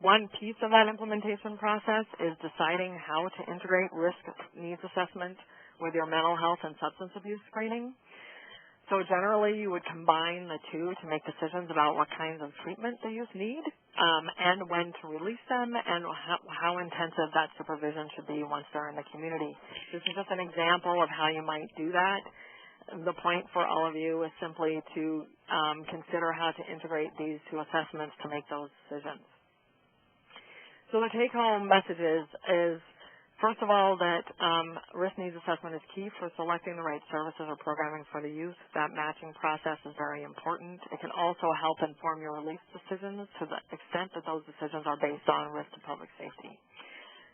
One piece of that implementation process is deciding how to integrate risk needs assessment with your mental health and substance abuse screening. So generally, you would combine the two to make decisions about what kinds of treatment the youth need and when to release them and how intensive that supervision should be once they're in the community. This is just an example of how you might do that. The point for all of you is simply to consider how to integrate these two assessments to make those decisions. So the take-home message is first of all, that risk needs assessment is key for selecting the right services or programming for the youth. That matching process is very important. It can also help inform your release decisions to the extent that those decisions are based on risk to public safety.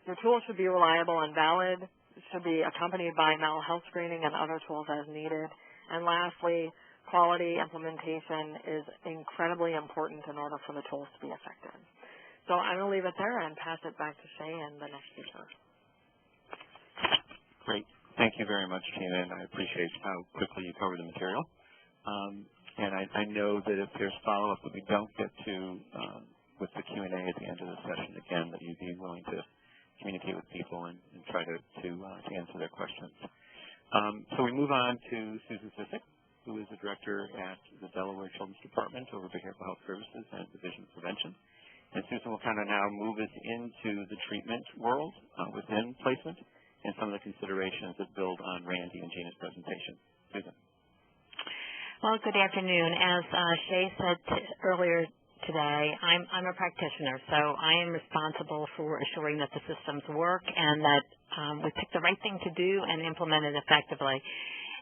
Your tool should be reliable and valid. It should be accompanied by mental health screening and other tools as needed. And lastly, quality implementation is incredibly important in order for the tools to be effective. So I'm going to leave it there and pass it back to Shay and the next speaker. Great. Thank you very much, Tina, and I appreciate how quickly you cover the material. And I know that if there's follow-up that we don't get to with the Q&A at the end of the session, again, that you'd be willing to communicate with people and try to answer their questions. So we move on to Susan Sissick, who is the director at the Delaware Children's Department over Behavioral Health Services and Division of Prevention. And Susan will kind of now move us into the treatment world within placement and some of the considerations that build on Randy and Gina's presentation. Susan. Well, good afternoon. As Shay said earlier today, I'm a practitioner, so I am responsible for assuring that the systems work and that we pick the right thing to do and implement it effectively.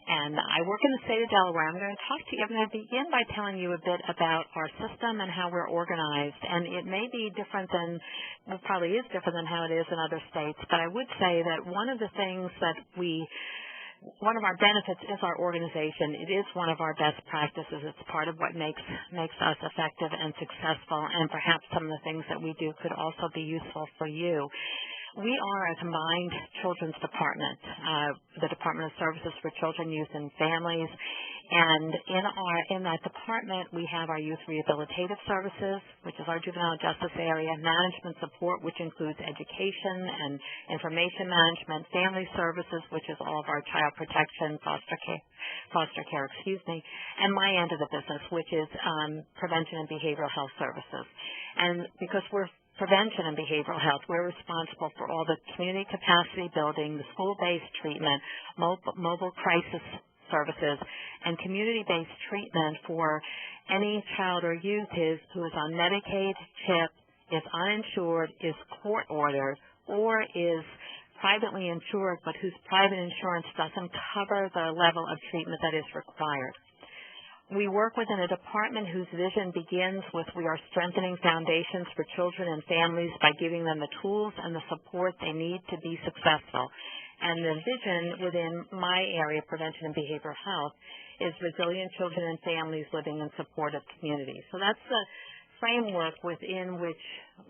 And I work in the state of Delaware. I'm going to talk to you. I'm going to begin by telling you a bit about our system and how we're organized. And it may be different than, well, probably is different than how it is in other states. But I would say that one of the things that one of our benefits is our organization. It is one of our best practices. It's part of what makes us effective and successful. And perhaps some of the things that we do could also be useful for you. We are a combined children's department, the Department of Services for Children, Youth, and Families. And in that department, we have our youth rehabilitative services, which is our juvenile justice area, management support, which includes education and information management, family services, which is all of our child protection, foster care, and my end of the business, which is prevention and behavioral health services. And because we're prevention and behavioral health, we're responsible for all the community capacity building, the school-based treatment, mobile crisis services, and community-based treatment for any child or youth who is on Medicaid, CHIP, is uninsured, is court-ordered, or is privately insured, but whose private insurance doesn't cover the level of treatment that is required. We work within a department whose vision begins with we are strengthening foundations for children and families by giving them the tools and the support they need to be successful. And the vision within my area, prevention and behavioral health, is resilient children and families living in supportive communities. So that's the framework within which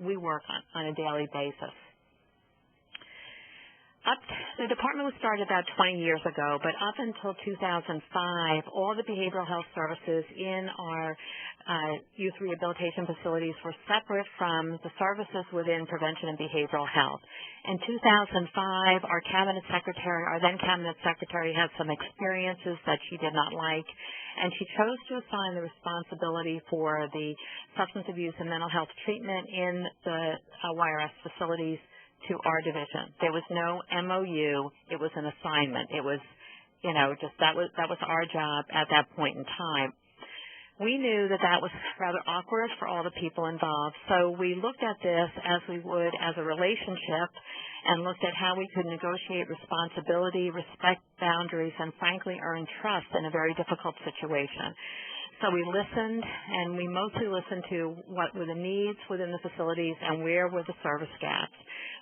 we work on a daily basis. The department was started about 20 years ago, but up until 2005, all the behavioral health services in our youth rehabilitation facilities were separate from the services within prevention and behavioral health. In 2005, our then cabinet secretary had some experiences that she did not like, and she chose to assign the responsibility for the substance abuse and mental health treatment in the YRS facilities to our division. There was no MOU. It was an assignment. It was, that was our job at that point in time. We knew that was rather awkward for all the people involved, so we looked at this as we would as a relationship and looked at how we could negotiate responsibility, respect boundaries, and frankly earn trust in a very difficult situation. So we listened, and we mostly listened to what were the needs within the facilities and where were the service gaps.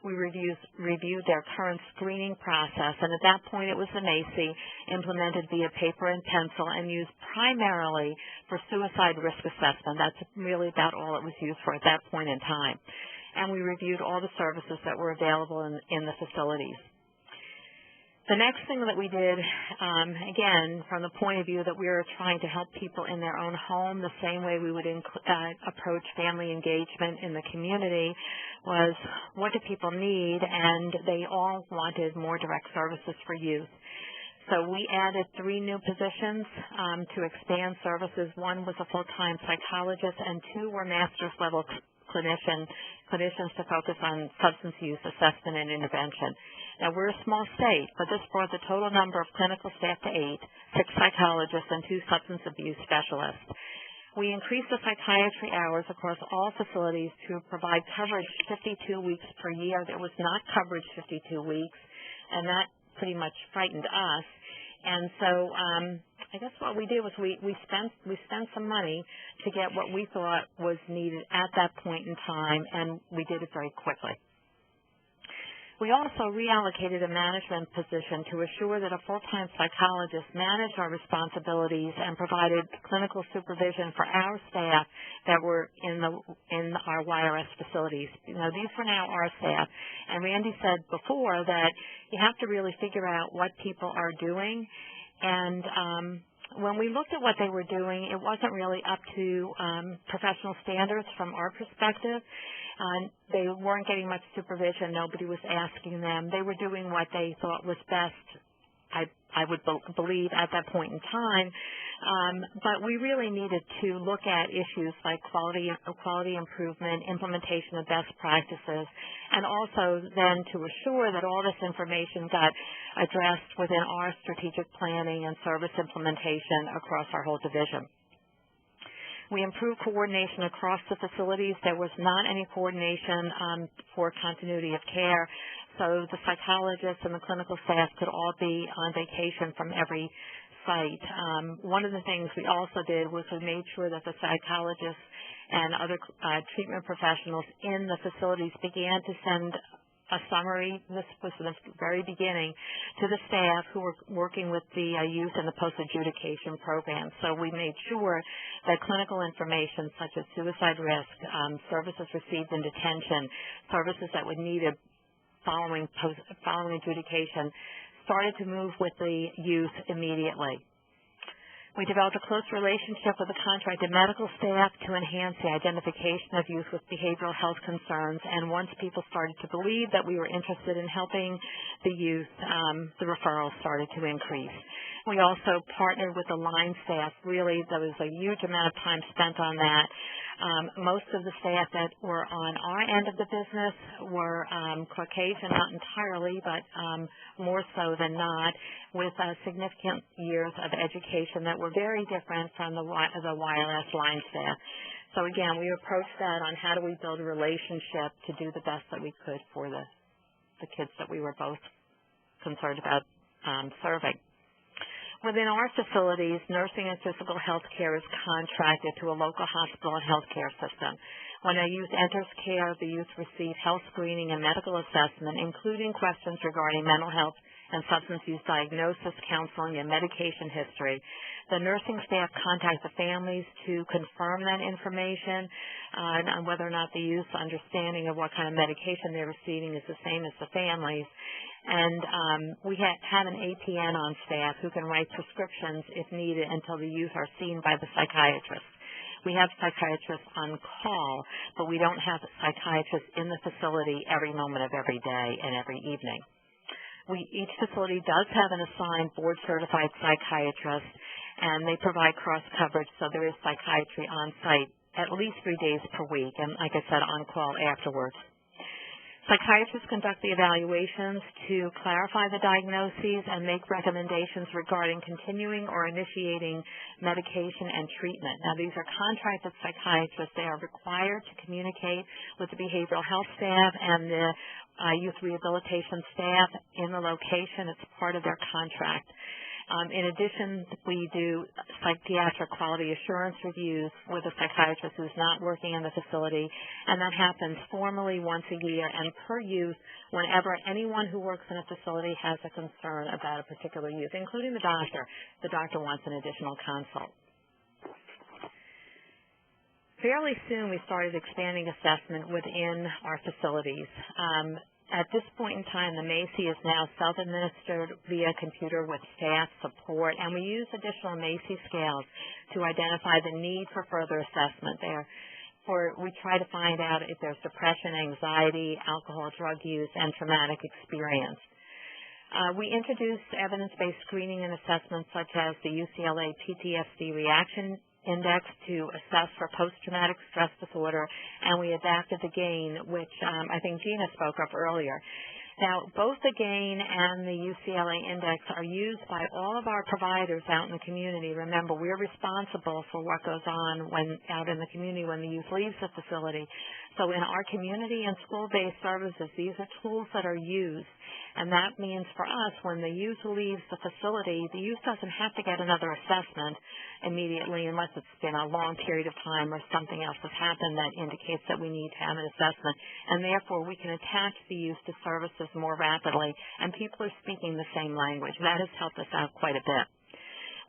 We reviewed their current screening process, and at that point it was the MACI, implemented via paper and pencil and used primarily for suicide risk assessment. That's really about all it was used for at that point in time. And we reviewed all the services that were available in the facilities. The next thing that we did, again, from the point of view that we were trying to help people in their own home the same way we would approach family engagement in the community, was what do people need, and they all wanted more direct services for youth. So we added 3 new positions to expand services. 1 was a full-time psychologist, and 2 were master's level clinicians to focus on substance use assessment and intervention. Now, we're a small state, but this brought the total number of clinical staff to 8, 6 psychologists, and 2 substance abuse specialists. We increased the psychiatry hours across all facilities to provide coverage 52 weeks per year. There was not coverage 52 weeks, and that pretty much frightened us. And so I guess what we did was we spent some money to get what we thought was needed at that point in time, and we did it very quickly. We also reallocated a management position to assure that a full-time psychologist managed our responsibilities and provided clinical supervision for our staff that were in our YRS facilities. You know, these were now our staff. And Randy said before that you have to really figure out what people are doing. And when we looked at what they were doing, it wasn't really up to professional standards from our perspective. They weren't getting much supervision. Nobody was asking them. They were doing what they thought was best, I would believe, at that point in time. But we really needed to look at issues like quality improvement, implementation of best practices, and also then to assure that all this information got addressed within our strategic planning and service implementation across our whole division. We improved coordination across the facilities. There was not any coordination for continuity of care, so the psychologists and the clinical staff could all be on vacation from every site. One of the things we also did was we made sure that the psychologists and other treatment professionals in the facilities began to send a summary, this was the very beginning, to the staff who were working with the youth in the post-adjudication program. So we made sure that clinical information such as suicide risk, services received in detention, services that would need it following adjudication, started to move with the youth immediately. We developed a close relationship with the contracted medical staff to enhance the identification of youth with behavioral health concerns, and once people started to believe that we were interested in helping the youth, the referrals started to increase. We also partnered with the line staff. Really, there was a huge amount of time spent on that. Most of the staff that were on our end of the business were Caucasian, not entirely, but more so than not, with significant years of education that were very different from the wireless line staff. So again, we approached that on how do we build a relationship to do the best that we could for the kids that we were both concerned about serving. Within our facilities, nursing and physical health care is contracted to a local hospital and health care system. When a youth enters care, the youth receive health screening and medical assessment, including questions regarding mental health and substance use diagnosis, counseling, and medication history. The nursing staff contact the families to confirm that information on whether or not the youth's understanding of what kind of medication they're receiving is the same as the families. And we have an APN on staff who can write prescriptions if needed until the youth are seen by the psychiatrist. We have psychiatrists on call, but we don't have psychiatrists in the facility every moment of every day and every evening. Each facility does have an assigned board-certified psychiatrist, and they provide cross-coverage, so there is psychiatry on site at least 3 days per week, and like I said, on call afterwards. Psychiatrists conduct the evaluations to clarify the diagnoses and make recommendations regarding continuing or initiating medication and treatment. Now, these are contracted psychiatrists. They are required to communicate with the behavioral health staff and the youth rehabilitation staff in the location. It's part of their contract. In addition, we do psychiatric quality assurance reviews with a psychiatrist who's not working in the facility, and that happens formally once a year and per youth whenever anyone who works in a facility has a concern about a particular youth, including the doctor. The doctor wants an additional consult. Fairly soon, we started expanding assessment within our facilities. At this point in time, the MACI is now self-administered via computer with staff support, and we use additional MACI scales to identify the need for further assessment there. We try to find out if there's depression, anxiety, alcohol, drug use, and traumatic experience. We introduced evidence-based screening and assessments such as the UCLA PTSD Reaction Index to assess for post-traumatic stress disorder, and we adapted the GAIN, which I think Gina spoke of earlier. Now, both the GAIN and the UCLA Index are used by all of our providers out in the community. Remember, we're responsible for what goes on out in the community when the youth leaves the facility. So in our community and school-based services, these are tools that are used. And that means for us, when the youth leaves the facility, the youth doesn't have to get another assessment immediately unless it's been a long period of time or something else has happened that indicates that we need to have an assessment. And therefore, we can attach the youth to services more rapidly, and people are speaking the same language. That has helped us out quite a bit.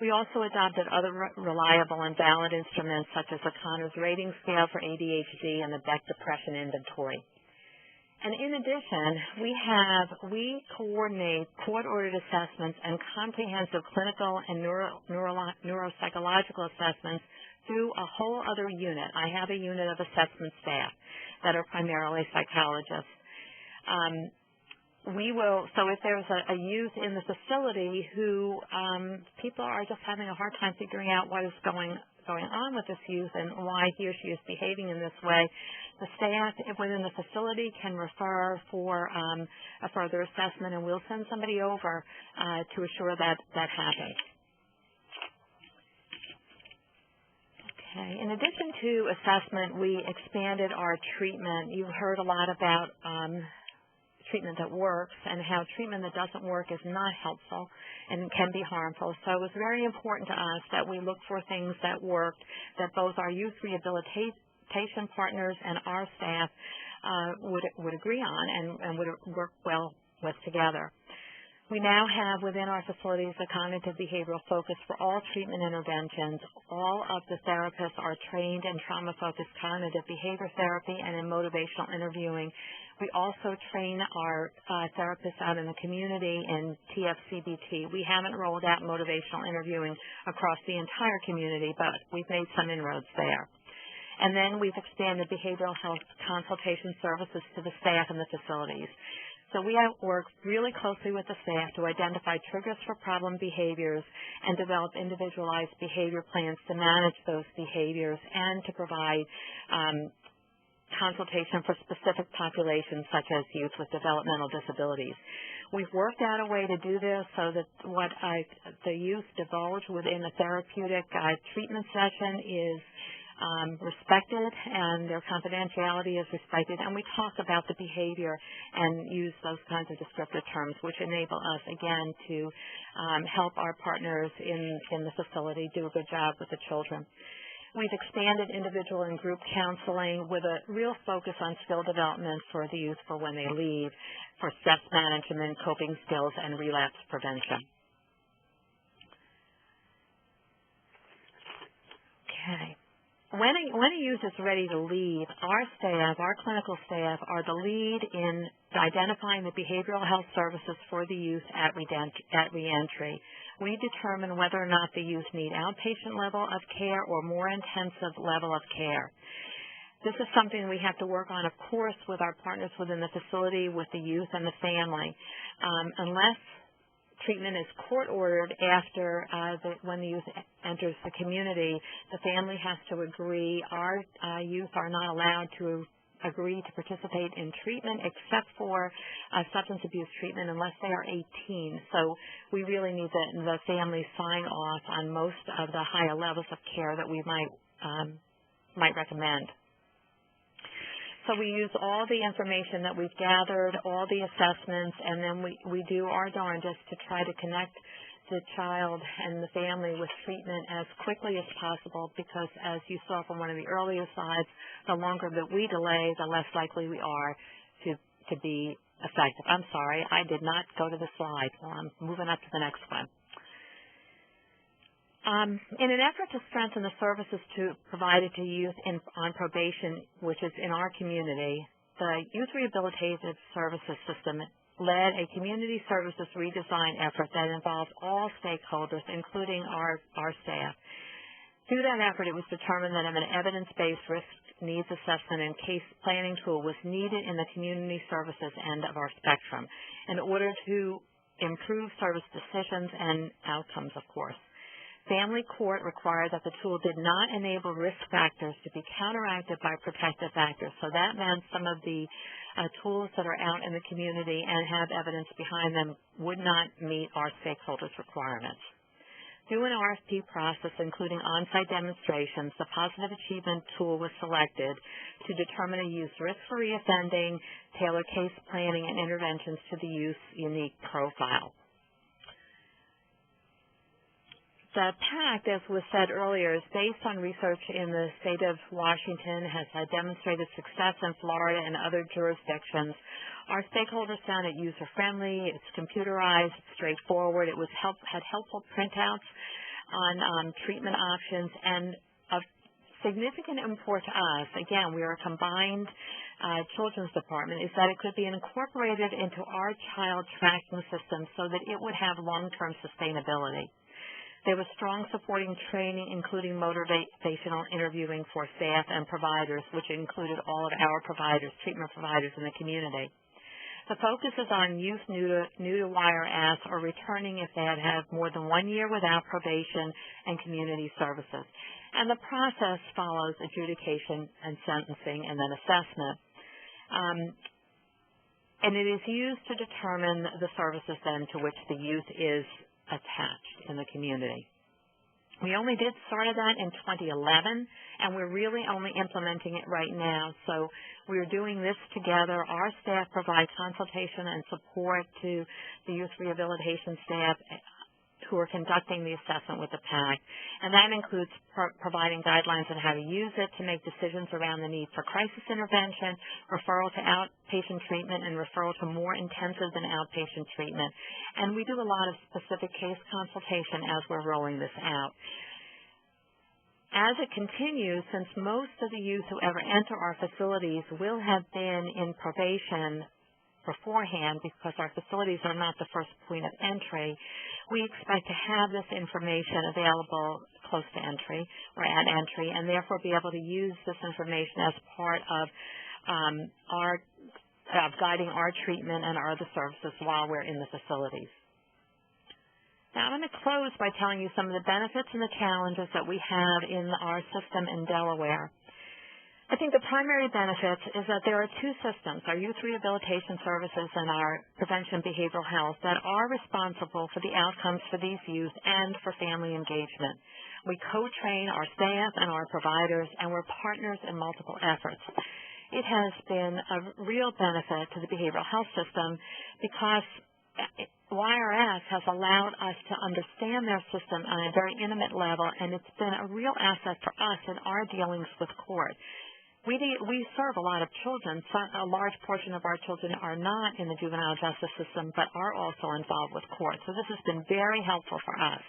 We also adopted other reliable and valid instruments such as the Connors Rating Scale for ADHD and the Beck Depression Inventory. And in addition, we coordinate court-ordered assessments and comprehensive clinical and neuropsychological assessments through a whole other unit. I have a unit of assessment staff that are primarily psychologists. So if there's a youth in the facility who people are just having a hard time figuring out what is going on with this youth and why he or she is behaving in this way, the staff within the facility can refer for a further assessment, and we'll send somebody over to assure that happens. Okay. In addition to assessment, we expanded our treatment. You've heard a lot about treatment that works and how treatment that doesn't work is not helpful and can be harmful. So it was very important to us that we look for things that worked, that both our youth rehabilitation partners and our staff would agree on and would work well with together. We now have within our facilities a cognitive behavioral focus for all treatment interventions. All of the therapists are trained in trauma-focused cognitive behavior therapy and in motivational interviewing. We also train our therapists out in the community in TFCBT. We haven't rolled out motivational interviewing across the entire community, but we've made some inroads there. And then we've expanded behavioral health consultation services to the staff in the facilities. So we work really closely with the staff to identify triggers for problem behaviors and develop individualized behavior plans to manage those behaviors and to provide consultation for specific populations such as youth with developmental disabilities. We've worked out a way to do this so that the youth divulge within a therapeutic treatment session is respected and their confidentiality is respected, and we talk about the behavior and use those kinds of descriptive terms, which enable us, again, to help our partners in the facility do a good job with the children. We've expanded individual and group counseling with a real focus on skill development for the youth for when they leave, for stress management, coping skills, and relapse prevention. Okay. When a youth is ready to leave, our clinical staff, are the lead in identifying the behavioral health services for the youth at reentry. We determine whether or not the youth need outpatient level of care or more intensive level of care. This is something we have to work on, of course, with our partners within the facility, with the youth and the family. Unless treatment is court-ordered after when the youth enters the community, the family has to agree. Our youth are not allowed to agree to participate in treatment except for substance abuse treatment unless they are 18. So we really need the family sign off on most of the higher levels of care that we might recommend. So we use all the information that we've gathered, all the assessments, and then we do our darndest to try to connect the child and the family with treatment as quickly as possible, because as you saw from one of the earlier slides, the longer that we delay, the less likely we are to be effective. I'm sorry, I did not go to the slide. Well, I'm moving up to the next one. In an effort to strengthen the services provided to youth on probation, which is in our community, the Youth Rehabilitative Services System led a community services redesign effort that involved all stakeholders, including our staff. Through that effort, it was determined that an evidence-based risk needs assessment and case planning tool was needed in the community services end of our spectrum in order to improve service decisions and outcomes, of course. Family court required that the tool did not enable risk factors to be counteracted by protective factors. So that meant some of the tools that are out in the community and have evidence behind them would not meet our stakeholders' requirements. Through an RFP process, including on-site demonstrations, the Positive Achievement tool was selected to determine a youth's risk for reoffending, tailor case planning and interventions to the youth's unique profile. The PACT, as was said earlier, is based on research in the state of Washington, has demonstrated success in Florida and other jurisdictions. Our stakeholders found it user-friendly, it's computerized, straightforward, it had helpful printouts on treatment options, and of significant import to us, again, we are a combined children's department, is that it could be incorporated into our child tracking system so that it would have long-term sustainability. There was strong supporting training, including motivational interviewing for staff and providers, which included all of our providers, treatment providers in the community. The focus is on youth new to WIRE-AS or returning if they have more than 1 year without probation and community services. And the process follows adjudication and sentencing and then assessment. And it is used to determine the services then to which the youth is attached in the community. We only did start that in 2011, and we're really only implementing it right now. So we're doing this together. Our staff provide consultation and support to the youth rehabilitation staff who are conducting the assessment with the PAC. And that includes providing guidelines on how to use it to make decisions around the need for crisis intervention, referral to outpatient treatment, and referral to more intensive than outpatient treatment. And we do a lot of specific case consultation as we're rolling this out. As it continues, since most of the youth who ever enter our facilities will have been in probation beforehand because our facilities are not the first point of entry, we expect to have this information available close to entry or at entry and therefore be able to use this information as part of guiding our treatment and our other services while we're in the facilities. Now, I'm going to close by telling you some of the benefits and the challenges that we have in our system in Delaware. I think the primary benefit is that there are two systems, our youth rehabilitation services and our prevention behavioral health, that are responsible for the outcomes for these youth and for family engagement. We co-train our staff and our providers, and we're partners in multiple efforts. It has been a real benefit to the behavioral health system because WIRE-AS has allowed us to understand their system on a very intimate level, and it's been a real asset for us in our dealings with court. We serve a lot of children. A large portion of our children are not in the juvenile justice system but are also involved with court. So this has been very helpful for us.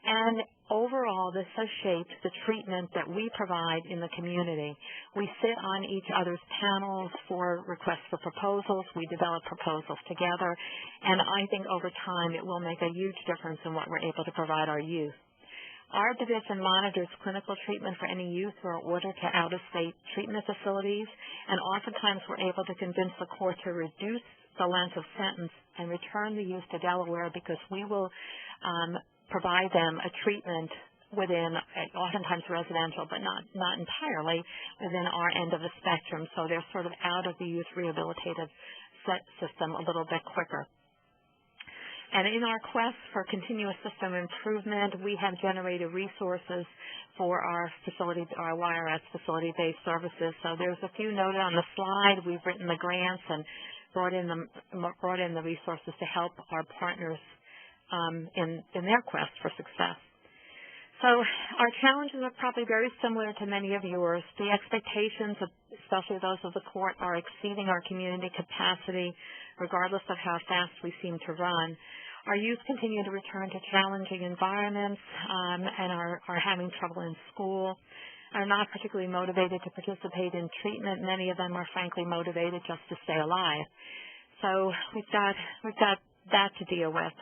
And overall, this has shaped the treatment that we provide in the community. We sit on each other's panels for requests for proposals. We develop proposals together. And I think over time it will make a huge difference in what we're able to provide our youth. Our division monitors clinical treatment for any youth who are ordered to out-of-state treatment facilities, and oftentimes we're able to convince the court to reduce the length of sentence and return the youth to Delaware because we will provide them a treatment within, oftentimes residential, but not entirely, within our end of the spectrum, so they're sort of out of the youth rehabilitative system a little bit quicker. And in our quest for continuous system improvement, we have generated resources for our facility, our WIRE-AS facility-based services. So there's a few noted on the slide. We've written the grants and brought in the resources to help our partners in their quest for success. So our challenges are probably very similar to many of yours. The expectations, especially those of the court, are exceeding our community capacity, regardless of how fast we seem to run. Our youth continue to return to challenging environments and are having trouble in school. are not particularly motivated to participate in treatment. Many of them are frankly motivated just to stay alive. So we've got that to deal with.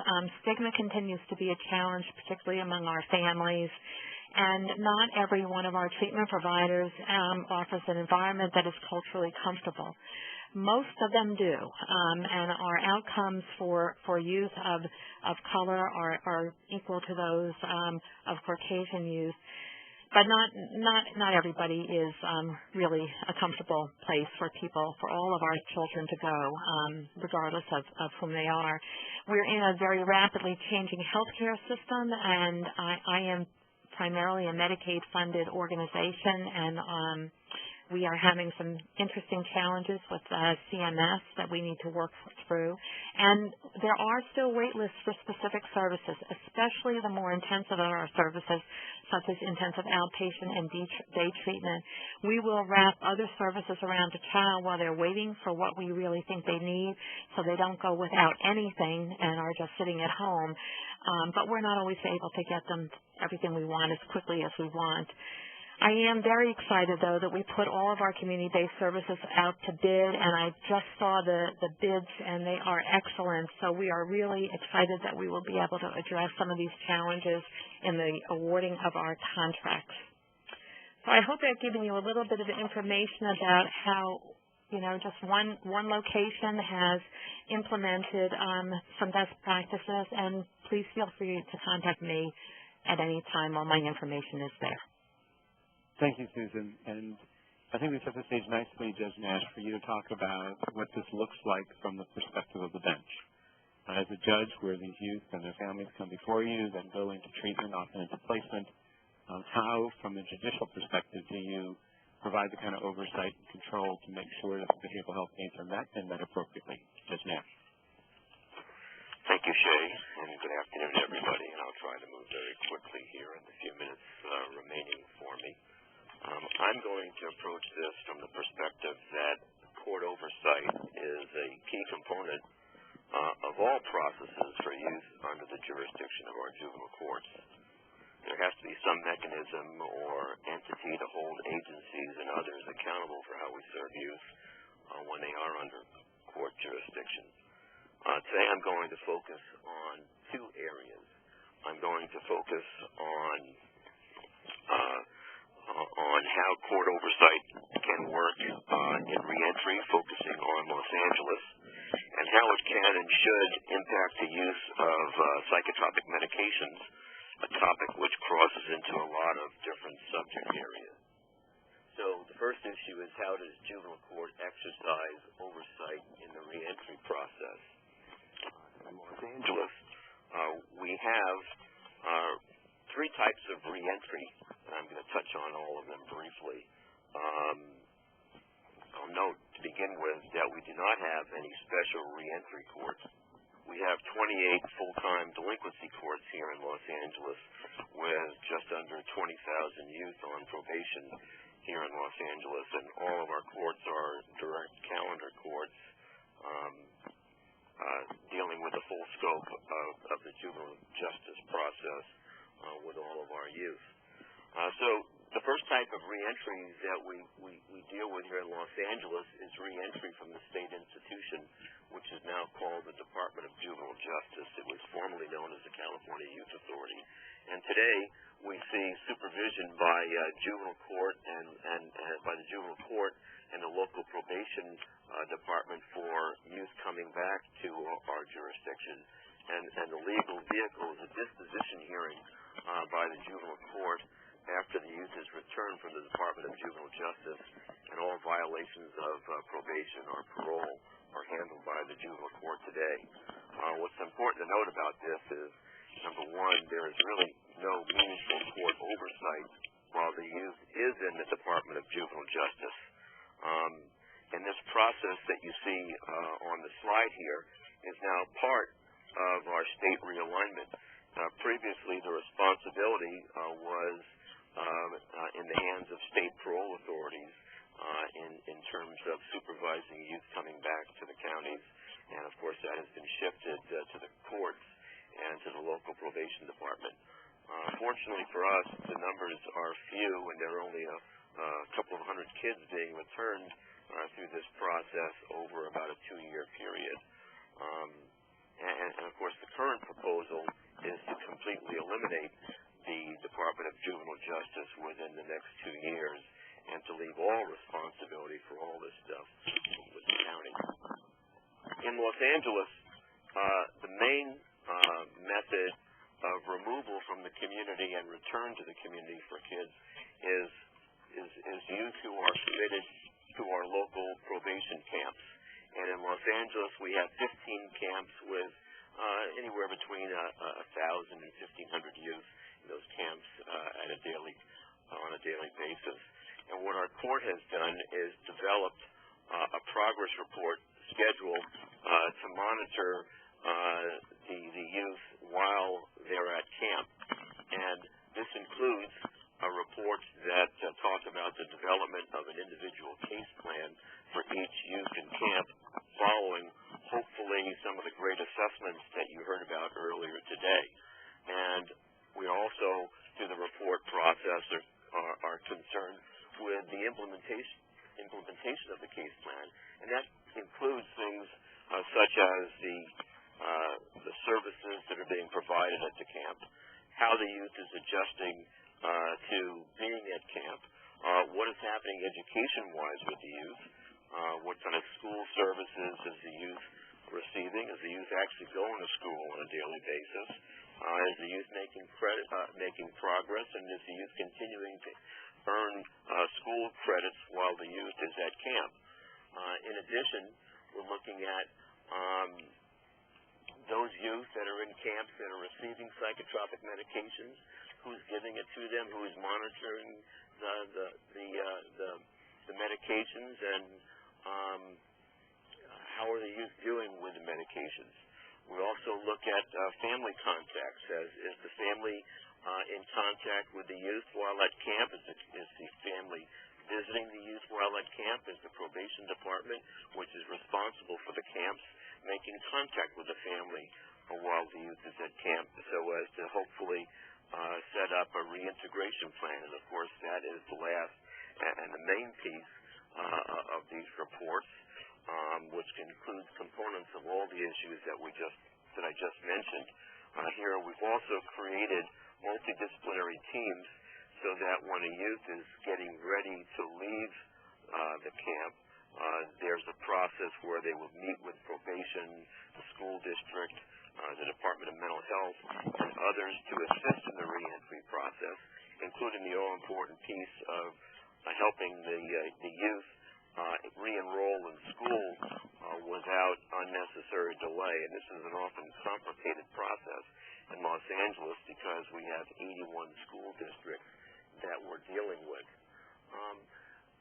Stigma continues to be a challenge, particularly among our families, and not every one of our treatment providers offers an environment that is culturally comfortable. Most of them do, and our outcomes for youth of color are equal to those of Caucasian youth. But not everybody is really a comfortable place for all of our children to go, regardless of whom they are. We're in a very rapidly changing healthcare system, and I am primarily a Medicaid-funded organization, and we are having some interesting challenges with CMS that we need to work through. And there are still wait lists for specific services, especially the more intensive of our services, such as intensive outpatient and day treatment. We will wrap other services around a child while they're waiting for what we really think they need, so they don't go without anything and are just sitting at home. But we're not always able to get them everything we want as quickly as we want. I am very excited, though, that we put all of our community-based services out to bid, and I just saw the bids, and they are excellent. So we are really excited that we will be able to address some of these challenges in the awarding of our contracts. So I hope I've given you a little bit of information about how, just one location has implemented some best practices, and please feel free to contact me at any time. All my information is there. Thank you, Susan. And I think we set the stage nicely, Judge Nash, for you to talk about what this looks like from the perspective of the bench. As a judge, where these youth and their families come before you, then go into treatment, often into placement, how, from the judicial perspective, do you provide the kind of oversight and control to make sure that the behavioral health needs are met and met appropriately? Judge Nash. Thank you, Shay, and good afternoon, everybody. And I'll try to move very quickly here in the few minutes remaining for me. I'm going to approach this from the perspective that court oversight is a key component of all processes for youth under the jurisdiction of our juvenile courts. There has to be some mechanism or entity to hold agencies and others accountable for how we serve youth when they are under court jurisdiction. Today I'm going to focus on two areas. I'm going to focus on how court oversight can work in reentry, focusing on Los Angeles, and how it can and should impact the use of psychotropic medications, a topic which crosses into a lot of different subject areas. So the first issue is, how does juvenile court exercise oversight in the reentry process? In Los Angeles, we have three types of reentry. I'm going to touch on all of them briefly. I'll note to begin with that we do not have any special reentry courts. We have 28 full-time delinquency courts here in Los Angeles with just under 20,000 youth on probation here in Los Angeles, and all of our courts are direct calendar courts dealing with the full scope of the juvenile justice process with all of our youth. So the first type of reentry that we deal with here in Los Angeles is reentry from the state institution, which is now called the Department of Juvenile Justice. It was formerly known as the California Youth Authority. And today we see supervision by juvenile court and by the juvenile court and the local probation department for youth coming back to our jurisdiction. And the legal vehicle is a disposition hearing by the juvenile court after the youth is returned from the Department of Juvenile Justice, and all violations of probation or parole are handled by the juvenile court today. What's important to note about this is, number one, there is really no meaningful court oversight while the youth is in the Department of Juvenile Justice. And this process that you see on the slide here is now part of our state realignment. Previously, the responsibility was in the hands of state parole authorities in terms of supervising youth coming back to the counties, and of course that has been shifted to the courts and to the local probation department. Fortunately for us, the numbers are few, and there are only a couple of hundred kids being returned through this process over about a 2-year period. And of course, the current proposal is to completely eliminate the Department of Juvenile Justice within the next 2 years and to leave all responsibility for all this stuff with the county. In Los Angeles, the main method of removal from the community and return to the community for kids is youth who are committed to our local probation camps. And in Los Angeles, we have 15 camps with anywhere between 1,000 and 1,500 youth in those camps on a daily basis. And what our court has done is developed a progress report schedule to monitor the youth while they're at camp. And this includes a report that talks about the development of an individual case plan for each youth in camp following, hopefully, some of the great assessments that you heard about earlier today. And we also, through the report process, are concerned with the implementation of the case plan. And that includes things such as the services that are being provided at the camp, how the youth is adjusting to being at camp, what is happening education-wise with the youth, what kind of school services is the youth receiving, is the youth actually going to school on a daily basis, is the youth making progress, and is the youth continuing to earn school credits while the youth is at camp. In addition, we're looking at those youth that are in camps that are receiving psychotropic medications, who's giving it to them, who is monitoring the medications, and how are the youth doing with the medications. We also look at family contacts. Is the family in contact with the youth while at camp? Is the family visiting the youth while at camp? Is the probation department, which is responsible for the camps, making contact with the family while the youth is at camp, so as to hopefully set up a reintegration plan? And of course, that is the last and the main piece of these reports, which includes components of all the issues that I just mentioned. Here, we've also created multidisciplinary teams so that when a youth is getting ready to leave the camp, there's a process where they will meet with probation, the school district, the Department of Mental Health, and others to assist in the reentry process, including the all-important piece of helping the youth re-enroll in school without unnecessary delay. And this is an often complicated process in Los Angeles because we have 81 school districts that we're dealing with.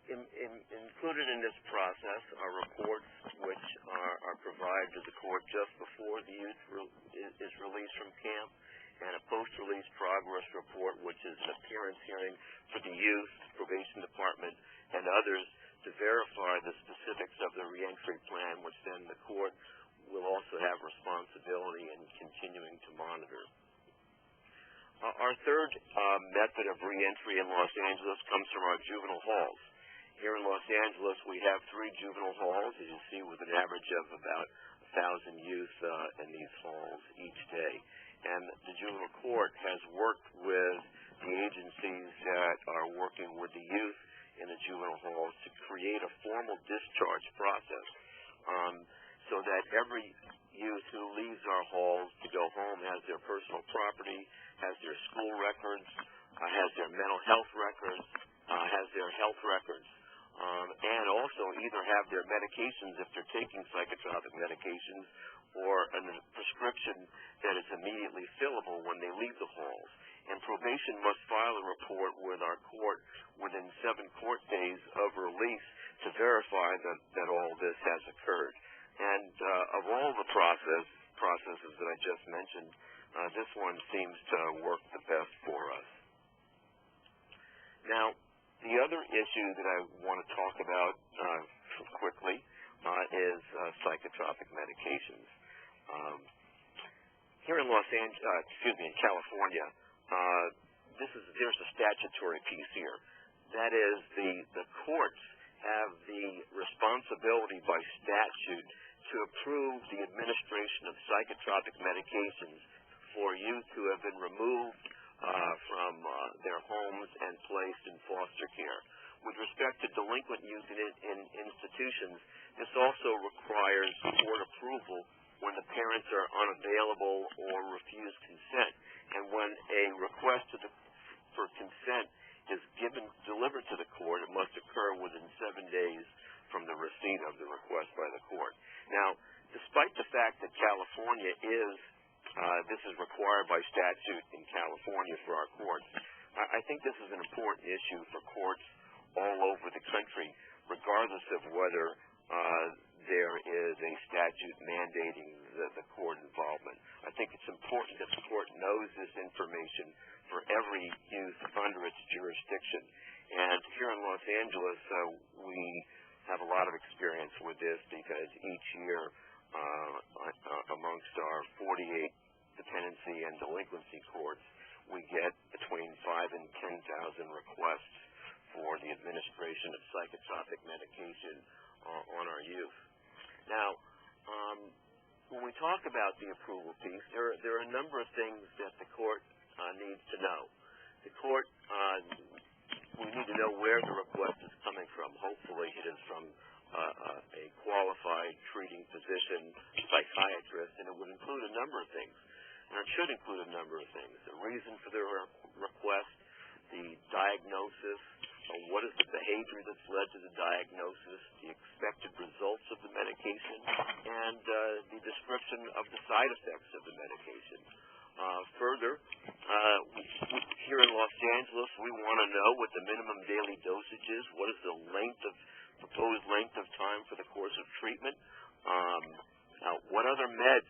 Included in this process are reports which are provided to the court just before the youth is released from camp, and a post-release progress report, which is an appearance hearing for the youth, probation department, and others to verify the specifics of the reentry plan, which then the court will also have responsibility in continuing to monitor. Our third method of reentry in Los Angeles comes from our juvenile halls. Here in Los Angeles, we have 3 juvenile halls, as you see, with an average of about 1,000 youth in these halls each day. And the juvenile court has worked with the agencies that are working with the youth in the juvenile halls to create a formal discharge process so that every youth who leaves our halls to go home has their personal property, has their school records, has their mental health records, has their health records, and also either have their medications if they're taking psychotropic medications or a prescription that is immediately fillable when they leave the halls. And probation must file a report with our court within 7 court days of release to verify that all this has occurred. And of all the processes that I just mentioned, this one seems to work the best for us. Now, the other issue that I want to talk about quickly is psychotropic medications. Here in in California, statutory piece here. That is, the courts have the responsibility by statute to approve the administration of psychotropic medications for youth who have been removed from their homes and placed in foster care. With respect to delinquent youth in institutions, this also requires court approval when the parents are unavailable or refuse consent. And when a request for consent is delivered to the court, it must occur within 7 days from the receipt of the request by the court. Now, despite the fact that California this is required by statute in California for our courts, I think this is an important issue for courts all over the country, regardless of whether there is a statute mandating the court involvement. I think it's important that the court knows this information for every youth under its jurisdiction. And here in Los Angeles, we have a lot of experience with this because each year amongst our 48 dependency and delinquency courts, we get between 5,000 and 10,000 requests for the administration of psychotropic medication on our youth. Now, when we talk about the approval piece, there are a number of things that the court needs to know. The court, we need to know where the request is coming from. Hopefully it is from a qualified treating physician, psychiatrist, and it would include a number of things. And it should include a number of things. The reason for the request, the diagnosis, what is the behavior that's led to the diagnosis, the expected results of the medication, and the description of the side effects of the medication. Further, here in Los Angeles, we want to know what the minimum daily dosage is, what is the proposed length of time for the course of treatment, what other meds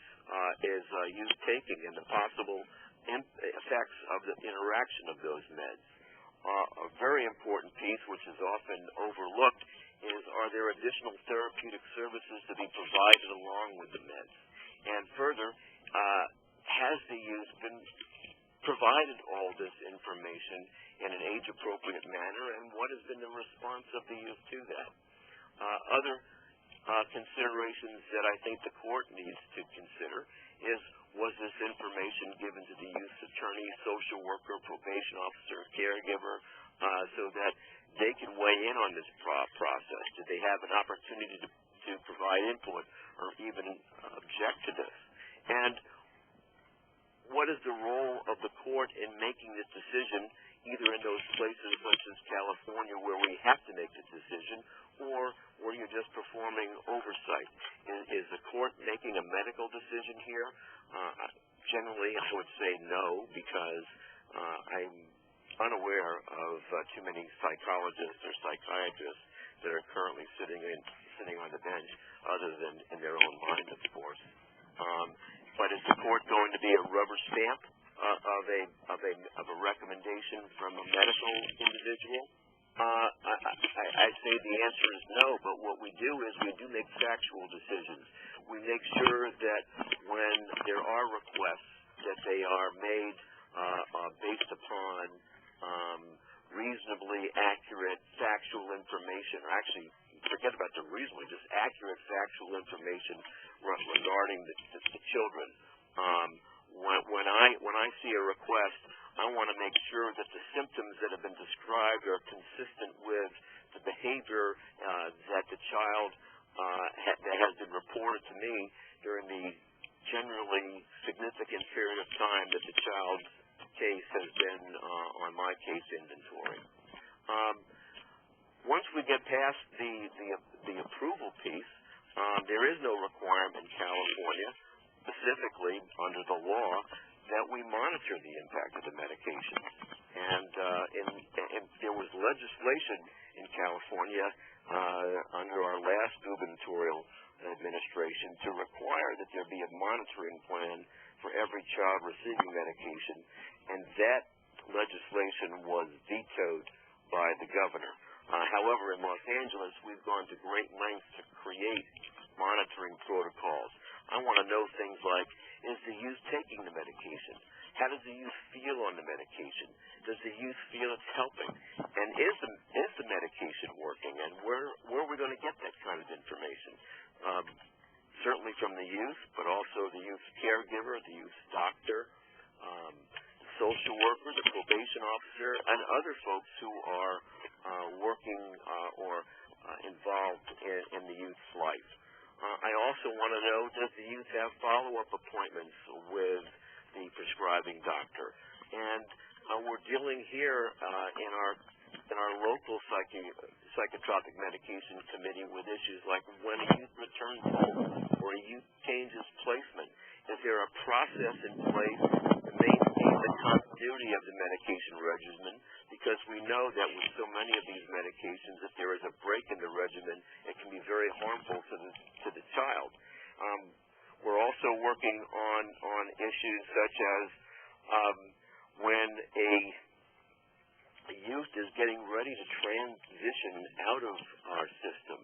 is youth taking, and the possible effects of the interaction of those meds. A very important piece, which is often overlooked, is are there additional therapeutic services to be provided along with the meds? And further, has the youth been provided all this information in an age-appropriate manner, and what has been the response of the youth to that? Other considerations that I think the court needs to consider is, was this information given to the youth's attorney, social worker, probation officer, caregiver, so that they can weigh in on this process? Did they have an opportunity to provide input or even object to this? And what is the role of the court in making this decision, either in those places such as California where we have to make the decision, or where you're just performing oversight? Is the court making a medical decision here? Generally, I would say no, because I'm unaware of too many psychologists or psychiatrists that are currently sitting on the bench, other than in their own mind, of course. But is the court going to be a rubber stamp of a recommendation from a medical individual? I say the answer is no, but what we do is we do make factual decisions. We make sure that when there are requests, that they are made based upon reasonably accurate factual information, or actually, forget about the reasonably, just accurate factual information regarding the children. When I see a request, I want to make sure that the symptoms that have been described are consistent with the behavior that the child that has been reported to me during the generally significant period of time that the child's case has been on my case inventory. Once we get past the approval piece, there is no requirement in California, specifically under the law, that we monitor the impact of the medication. And there was legislation in California under our last gubernatorial administration to require that there be a monitoring plan for every child receiving medication, and that legislation was vetoed by the governor. However, in Los Angeles, we've gone to great lengths to create monitoring protocols. I want to know things like, is the youth taking the medication? How does the youth feel on the medication? Does the youth feel it's helping? And is the medication working? And where are we going to get that kind of information? Certainly from the youth, but also the youth caregiver, the youth doctor, the social worker, the probation officer, and other folks who are working or involved in the youth's life. I also want to know, does the youth have follow-up appointments with the prescribing doctor? And we're dealing here in our local psychotropic medication committee with issues like when a youth returns home or a youth changes placement. Is there a process in place to maintain the continuity of the medication regimen? Because we know that with so many of these medications, if there is a break in the regimen, it can be very harmful to the child. We're also working on issues such as when a youth is getting ready to transition out of our system,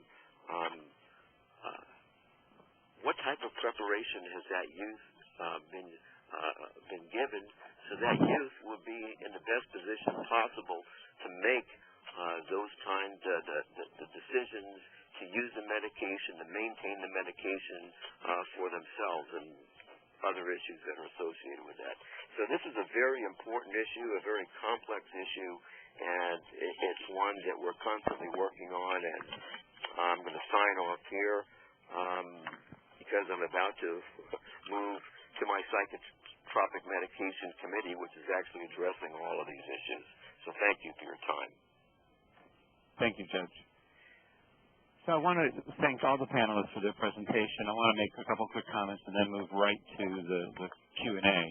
what type of preparation has that youth been given so that youth will be in the best position possible to make those kinds of the decisions to use the medication, to maintain the medication for themselves and other issues that are associated with that. So this is a very important issue, a very complex issue, and it's one that we're constantly working on. And I'm going to sign off here because I'm about to move to my psychotropic medication committee, which is actually addressing all of these issues. So thank you for your time. Thank you, Judge. So I want to thank all the panelists for their presentation. I want to make a couple quick comments and then move right to the Q&A.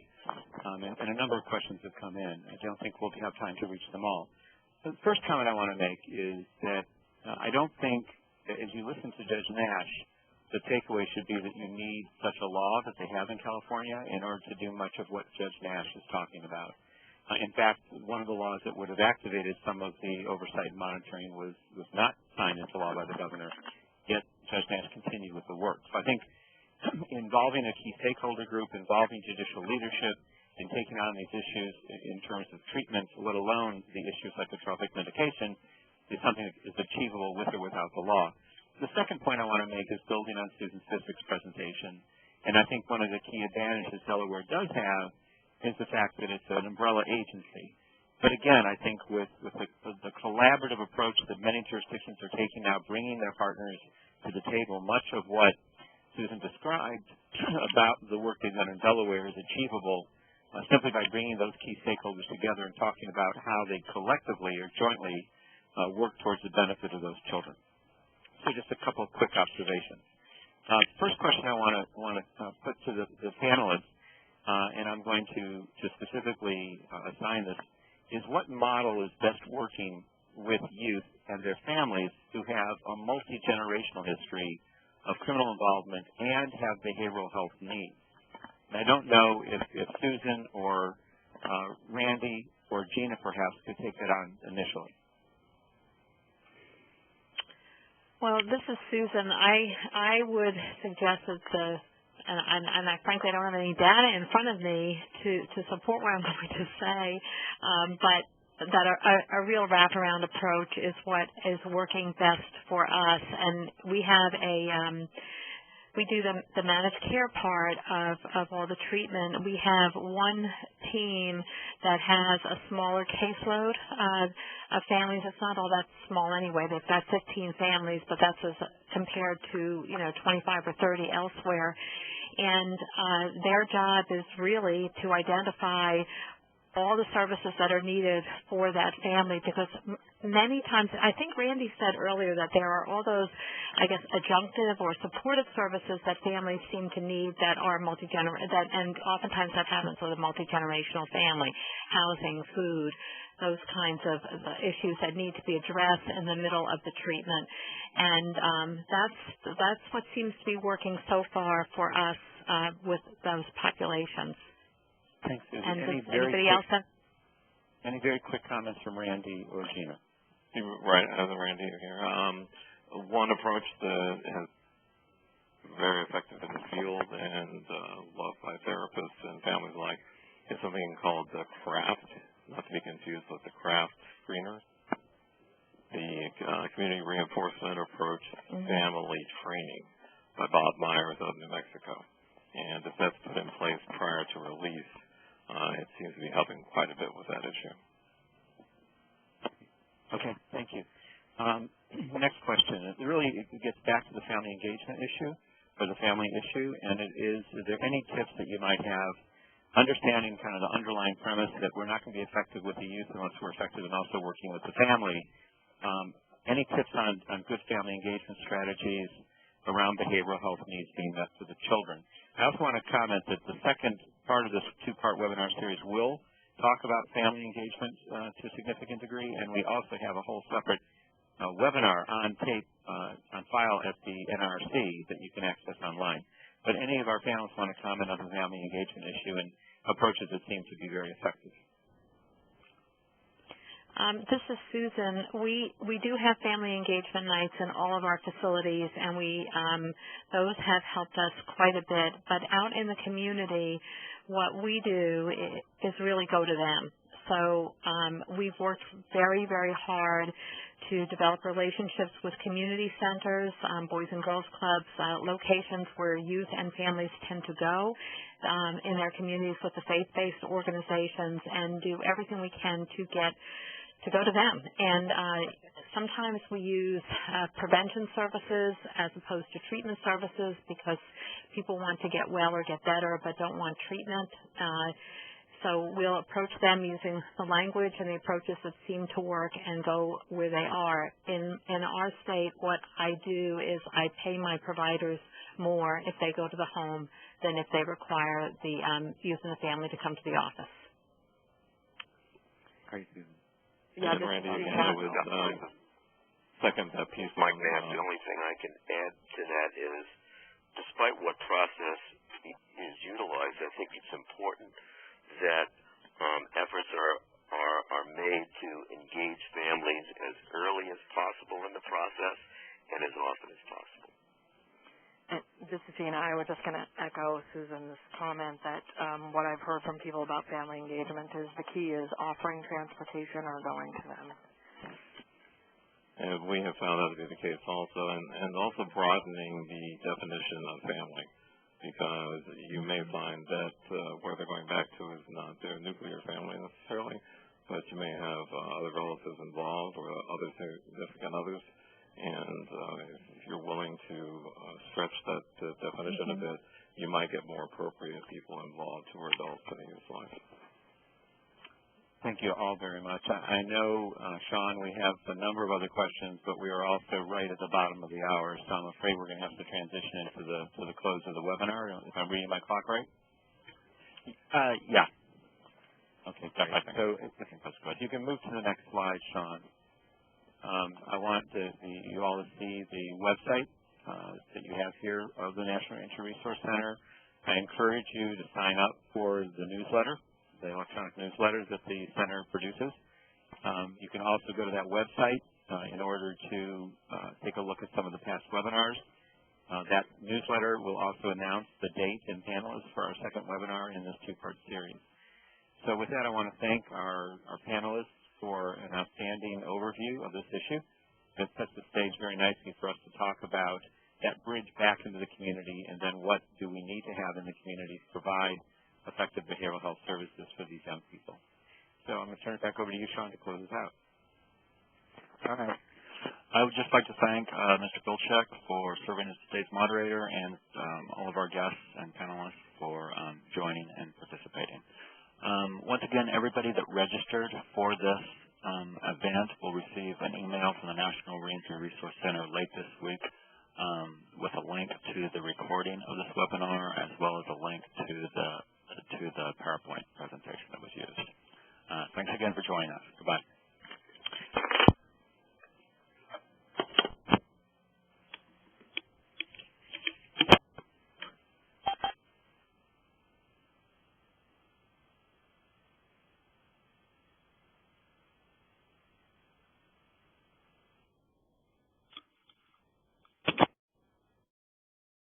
And a number of questions have come in. I don't think we'll have time to reach them all. The first comment I want to make is that I don't think, as you listen to Judge Nash, the takeaway should be that you need such a law that they have in California in order to do much of what Judge Nash is talking about. In fact, one of the laws that would have activated some of the oversight and monitoring was not signed into law by the governor, yet Judge Nash continued with the work. So I think involving a key stakeholder group, involving judicial leadership, and taking on these issues in terms of treatment, let alone the issue of psychotropic medication, is something that is achievable with or without the law. The second point I want to make is building on Susan Sissick's presentation, and I think one of the key advantages Delaware does have is the fact that it's an umbrella agency. But again, I think with the collaborative approach that many jurisdictions are taking now, bringing their partners to the table, much of what Susan described about the work they've done in Delaware is achievable simply by bringing those key stakeholders together and talking about how they collectively or jointly work towards the benefit of those children. So just a couple of quick observations. First question I want to put to the panelists, and I'm going to specifically assign this, is what model is best working with youth and their families who have a multi-generational history of criminal involvement and have behavioral health needs? And I don't know if Susan or Randy or Gina perhaps could take that on initially. Well, this is Susan. I would suggest that and I frankly don't have any data in front of me to support what I'm going to say, but that a real wraparound approach is what is working best for us. And we have we do the managed care part of all the treatment. We have one team that has a smaller caseload of families. It's not all that small anyway. They've got 15 families, but that's as compared to 25 or 30 elsewhere. And their job is really to identify all the services that are needed for that family, because many times, I think Randy said earlier that there are all those, I guess, adjunctive or supportive services that families seem to need that are and oftentimes that happens with a multi-generational family: housing, food, those kinds of issues that need to be addressed in the middle of the treatment. And that's what seems to be working so far for us with those populations. Thanks, Susan. And anybody else have? Any very quick comments from Randy or Gina? Right, as Randy here. One approach that has very effective in the field and loved by therapists and families alike is something called the CRAFT, not to be confused with the CRAFT screeners, the Community Reinforcement Approach Family Training by Bob Myers of New Mexico. And if that's put in place prior to release, it seems to be helping quite a bit with that issue. Okay, thank you. Next question. It really gets back to the family engagement issue, or the family issue, and it is there any tips that you might have, understanding kind of the underlying premise that we're not going to be effective with the youth unless we're effective in also working with the family. Any tips on good family engagement strategies around behavioral health needs being met for the children? I also want to comment that the second part of this two-part webinar series will talk about family engagement to a significant degree, and we also have a whole separate webinar on tape, on file at the NRC that you can access online. But any of our panelists want to comment on the family engagement issue and approaches that seem to be very effective? This is Susan. We do have family engagement nights in all of our facilities, and those have helped us quite a bit. But out in the community, what we do is really go to them. So we've worked very, very hard to develop relationships with community centers, boys and girls clubs, locations where youth and families tend to go in their communities with the faith-based organizations, and do everything we can to go to them. And sometimes we use prevention services as opposed to treatment services because people want to get well or get better but don't want treatment. So we'll approach them using the language and the approaches that seem to work and go where they are. In our state, what I do is I pay my providers more if they go to the home than if they require the youth and the family to come to the office. Great, Susan. Yeah, and Randy, I would second that piece. Mike, the only thing I can add to that is, despite what process is utilized, I think it's important that efforts are made to engage families as early as possible in the process and as often as possible. This is Gina. I was just going to echo Susan's comment that what I've heard from people about family engagement is the key is offering transportation or going to them. And we have found that to be the case also, and also broadening the definition of family, because you may find that where they're going back to is not their nuclear family necessarily, but you may have other relatives involved or other significant others. And if you're willing to stretch that definition a bit, you might get more appropriate people involved who are adults in a youth life. Thank you all very much. I know, Sean, we have a number of other questions, but we are also right at the bottom of the hour, so I'm afraid we're going to have to transition into the close of the webinar, if I'm reading my clock right? Yeah. Okay, great. So if you can move to the next slide, Sean. I want you all to see the website that you have here of the National Reentry Resource Center. I encourage you to sign up for the newsletter, the electronic newsletters that the center produces. You can also go to that website in order to take a look at some of the past webinars. That newsletter will also announce the date and panelists for our second webinar in this two-part series. So with that, I want to thank our panelists for an outstanding overview of this issue. It sets the stage very nicely for us to talk about that bridge back into the community, and then what do we need to have in the community to provide effective behavioral health services for these young people. So I'm going to turn it back over to you, Sean, to close us out. All right. I would just like to thank Mr. Bilczek for serving as today's moderator, and all of our guests and panelists for joining and participating. Once again, everybody that registered for this event will receive an email from the National Reentry Resource Center late this week with a link to the recording of this webinar, as well as a link to the PowerPoint presentation that was used. Thanks again for joining us. Goodbye.